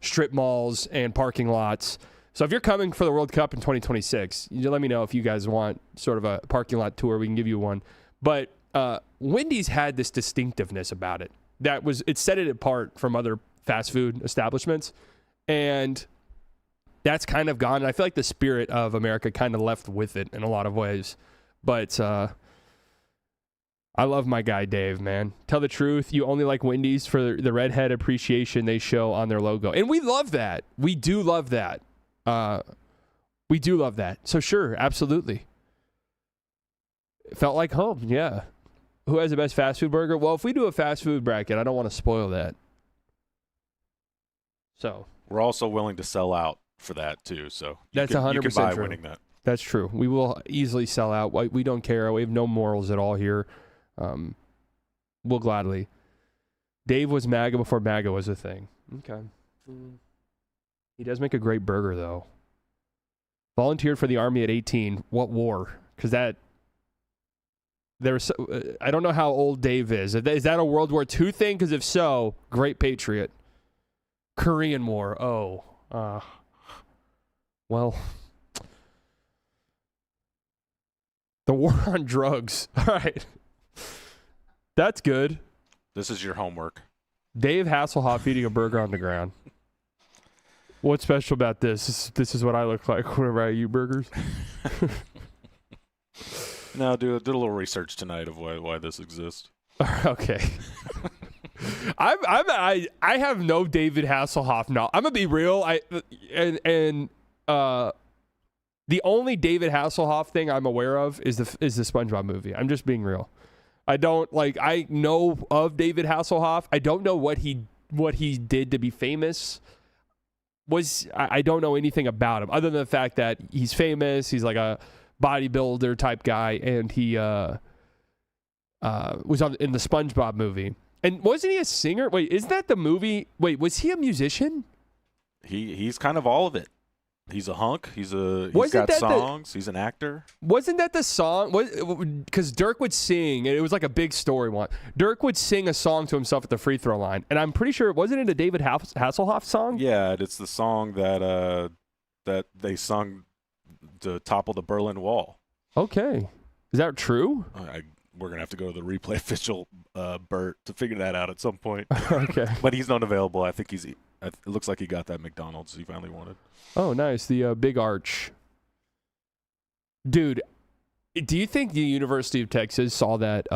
strip malls and parking lots. So if you're coming for the World Cup in 2026, you let me know if you guys want sort of a parking lot tour. We can give you one. But Wendy's had this distinctiveness about it. It set it apart from other fast food establishments, and that's kind of gone. And I feel like the spirit of America kind of left with it in a lot of ways. But I love my guy Dave, man. Tell the truth, you only like Wendy's for the redhead appreciation they show on their logo, and we love that. We do love that. We do love that. So sure, absolutely. It felt like home, yeah. Who has the best fast food burger? Well, if we do a fast food bracket, I don't want to spoil that. So we're also willing to sell out for that too. So that's 100% you can buy true. Winning that. That's true. We will easily sell out. We don't care. We have no morals at all here. We'll gladly. Dave was MAGA before MAGA was a thing. Okay. He does make a great burger though. Volunteered for the Army at 18. What war? because I don't know how old Dave is. Is that a World War II thing? Because if so, great patriot. Korean War. Oh, well, the war on drugs. All right, that's good. This is your homework. Dave Hasselhoff eating a burger on the ground. What's special about this? This is what I look like whenever I eat burgers. No, did a little research tonight of why this exists. Okay. I have no David Hasselhoff now. I'm gonna be real. The only David Hasselhoff thing I'm aware of is the SpongeBob movie. I'm just being real. I know of David Hasselhoff. I don't know what he did to be famous. I don't know anything about him other than the fact that he's famous. He's like a bodybuilder type guy, and he was in the SpongeBob movie. And wasn't he a singer? Wait, isn't that the movie? Wait, was he a musician? He's kind of all of it. He's a hunk. He's got songs. He's an actor. Wasn't that the song? Because Dirk would sing, and it was like a big story one. Dirk would sing a song to himself at the free throw line, and I'm pretty sure wasn't it a David Hasselhoff song? Yeah, it's the song that they sung to topple the Berlin Wall. Okay, is that true? We're gonna have to go to the replay official Bert to figure that out at some point. Okay, but he's not available. I think it looks like he got that McDonald's he finally wanted. Oh, nice. The Big Arch. Dude, do you think the University of Texas saw that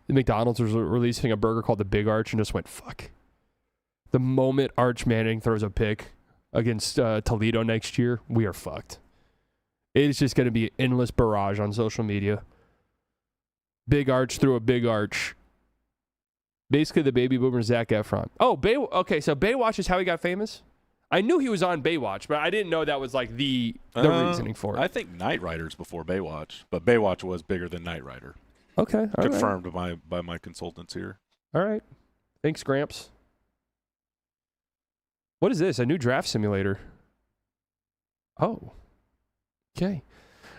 McDonald's was releasing a burger called the Big Arch and just went, fuck? The moment Arch Manning throws a pick against Toledo next year, we are fucked. It's just going to be an endless barrage on social media. Big Arch threw a Big Arch. Basically the baby boomer Zac Efron. Oh, okay, so Baywatch is how he got famous? I knew he was on Baywatch, but I didn't know that was like the reasoning for it. I think Knight Rider's before Baywatch, but Baywatch was bigger than Knight Rider. Okay, all confirmed by my consultants here. All right, thanks, Gramps. What is this? A new draft simulator? Oh, okay.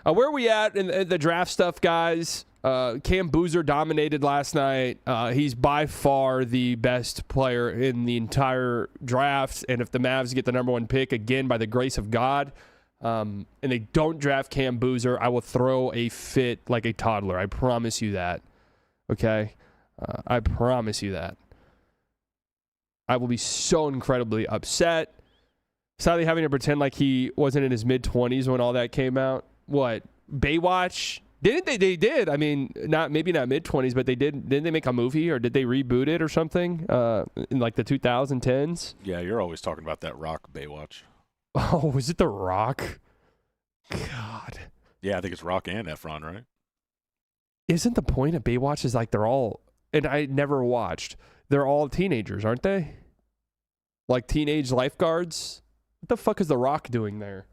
Where are we at in the draft stuff, guys? Cam Boozer dominated last night. He's by far the best player in the entire draft. And if the Mavs get the number one pick again by the grace of God, and they don't draft Cam Boozer, I will throw a fit like a toddler. I promise you that. Okay? I promise you that. I will be so incredibly upset. Sadly, having to pretend like he wasn't in his mid-20s when all that came out. What? Baywatch? Didn't they? They did. I mean, maybe not mid-20s, but they did. Didn't they make a movie or did they reboot it or something in like the 2010s? Yeah, you're always talking about that Rock Baywatch. Oh, was it The Rock? God. Yeah, I think it's Rock and Efron, right? Isn't the point of Baywatch is like they're all, and I never watched, they're all teenagers, aren't they? Like teenage lifeguards? What the fuck is The Rock doing there?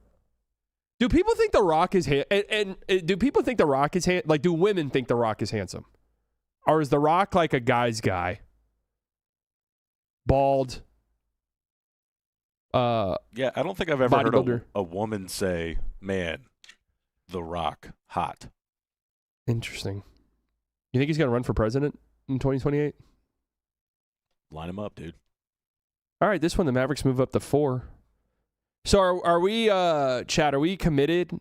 Do people think The Rock is and do people think The Rock is like? Do women think The Rock is handsome, or is The Rock like a guy's guy? Bald. Yeah, I don't think I've ever heard bodybuilder. a woman say, "Man, The Rock, hot." Interesting. You think he's gonna run for president in 2028? Line him up, dude. All right, this one the Mavericks move up to 4. So are we, Chad, are we committed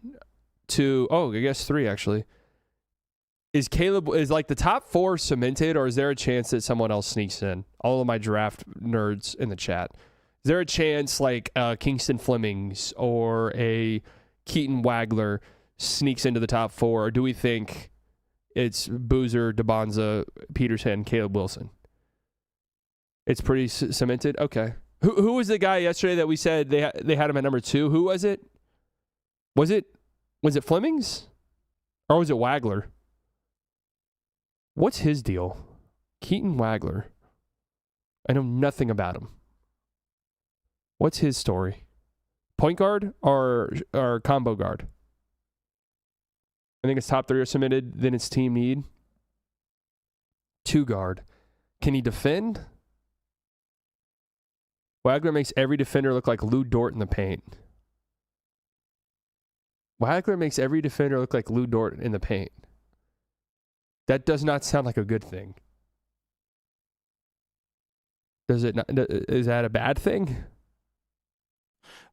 to, I guess 3 actually. Is like the top 4 cemented, or is there a chance that someone else sneaks in? All of my draft nerds in the chat. Is there a chance like Kingston Flemings or a Keaton Wagler sneaks into the top 4, or do we think it's Boozer, DeBonza, Peterson, Caleb Wilson? It's pretty cemented? Okay. Who was the guy yesterday that we said they had him at number 2? Who was it? Was it Flemings? Or was it Wagler? What's his deal? Keaton Wagler. I know nothing about him. What's his story? Point guard or combo guard? I think it's top 3 are submitted, then it's team need. 2 guard. Can he defend? Wagler makes every defender look like Lou Dort in the paint. Wagler makes every defender look like Lou Dort in the paint. That does not sound like a good thing. Does it not? Is that a bad thing?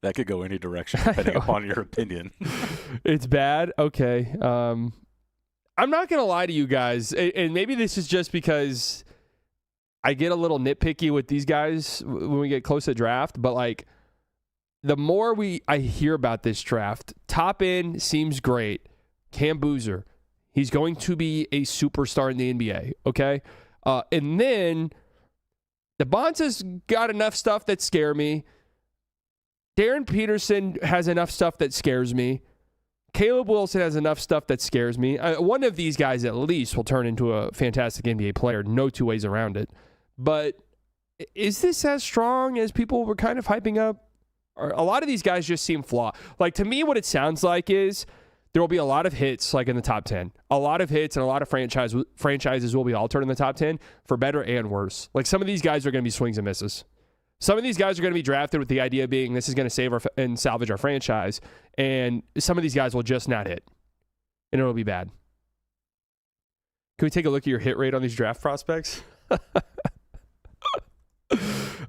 That could go any direction depending upon your opinion. It's bad? Okay. I'm not going to lie to you guys, and maybe this is just because I get a little nitpicky with these guys when we get close to the draft, but like the more I hear about this draft, top end seems great. Cam Boozer, he's going to be a superstar in the NBA, okay? And then the Bonza's got enough stuff that scare me. Darren Peterson has enough stuff that scares me. Caleb Wilson has enough stuff that scares me. One of these guys at least will turn into a fantastic NBA player. No two ways around it. But is this as strong as people were kind of hyping up? Or a lot of these guys just seem flawed. Like, to me, what it sounds like is there will be a lot of hits, like in the top 10. A lot of hits and a lot of franchises will be altered in the top 10 for better and worse. Like, some of these guys are going to be swings and misses. Some of these guys are going to be drafted with the idea being this is going to save and salvage our franchise. And some of these guys will just not hit. And it'll be bad. Can we take a look at your hit rate on these draft prospects?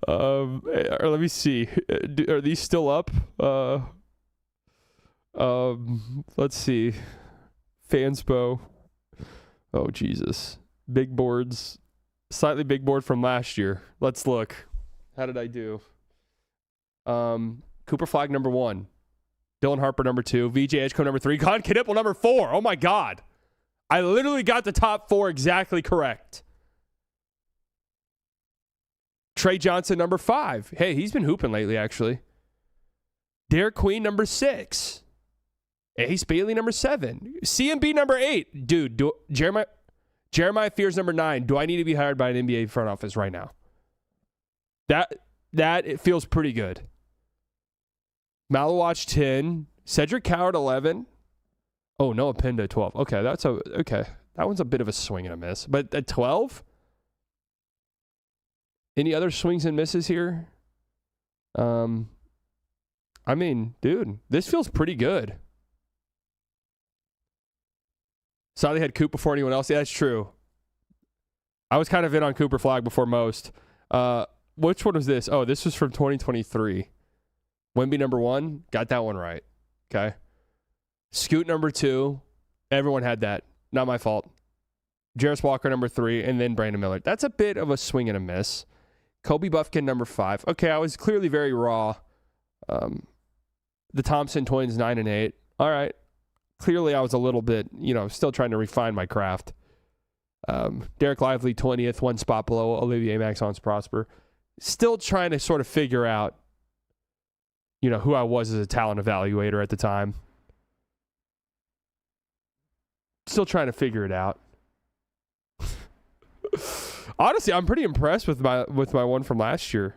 Or let me see. Are these still up? Let's see. Fanspo. Oh, Jesus. Big boards. Slightly big board from last year. Let's look. How did I do? Cooper Flagg, number 1. Dylan Harper, number 2. VJ Edgeco, number 3. Con Knipple, number 4. Oh, my God. I literally got the top 4 exactly correct. Trey Johnson, number 5. Hey, he's been hooping lately, actually. Derek Queen, number 6. Ace Bailey, number 7. CMB, number 8. Dude, Jeremiah Fears, number 9. Do I need to be hired by an NBA front office right now? That it feels pretty good. Malawatch 10. Cedric Coward 11. Oh, Noah Pinda 12. Okay, okay. That one's a bit of a swing and a miss. But at 12? Any other swings and misses here? I mean, dude, this feels pretty good. Saw they had Coop before anyone else. Yeah, that's true. I was kind of in on Cooper Flagg before most. Which one was this? Oh, this was from 2023. Wemby number 1. Got that one right. Okay. Scoot number 2. Everyone had that. Not my fault. Jarris Walker number 3. And then Brandon Miller. That's a bit of a swing and a miss. Kobe Buffkin number 5. Okay, I was clearly very raw. The Thompson twins 9 and 8. All right. Clearly I was a little bit, still trying to refine my craft. Derek Lively 20th, 1 spot below Olivier Maxence Prosper. Still trying to sort of figure out, who I was as a talent evaluator at the time. Still trying to figure it out. Honestly, I'm pretty impressed with my one from last year.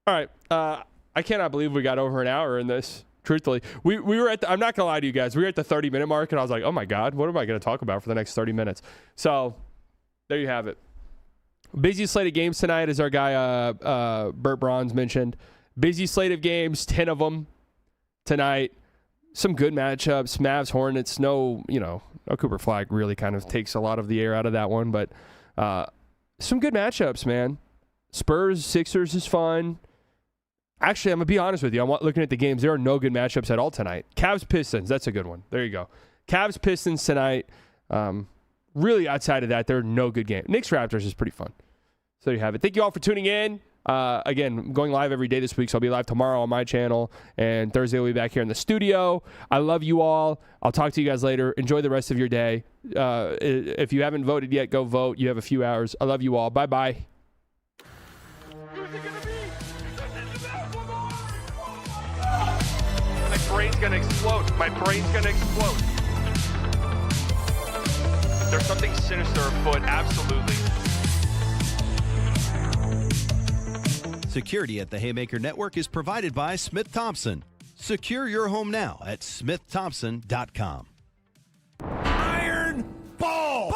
All right, I cannot believe we got over an hour in this. Truthfully, we were at I'm not gonna lie to you guys. We were at the 30-minute mark, and I was like, oh my God, what am I gonna talk about for the next 30 minutes? So there you have it. Busy slate of games tonight, as our guy Burt Bronze mentioned. Busy slate of games, 10 of them tonight. Some good matchups. Mavs, Hornets. No Cooper Flagg really kind of takes a lot of the air out of that one, but some good matchups, man. Spurs, Sixers is fun. Actually, I'm going to be honest with you. I'm looking at the games. There are no good matchups at all tonight. Cavs, Pistons. That's a good one. There you go. Cavs, Pistons tonight. Really, outside of that, there are no good games. Knicks, Raptors is pretty fun. So there you have it. Thank you all for tuning in. Again, I'm going live every day this week, so I'll be live tomorrow on my channel, and Thursday we'll be back here in the studio. I love you all. I'll talk to you guys later. Enjoy the rest of your day. If you haven't voted yet, go vote. You have a few hours. I love you all. Bye-bye. My brain's gonna explode. My brain's gonna explode. There's something sinister afoot, absolutely. Security at the Haymaker Network is provided by Smith Thompson. Secure your home now at smiththompson.com. Iron Ball.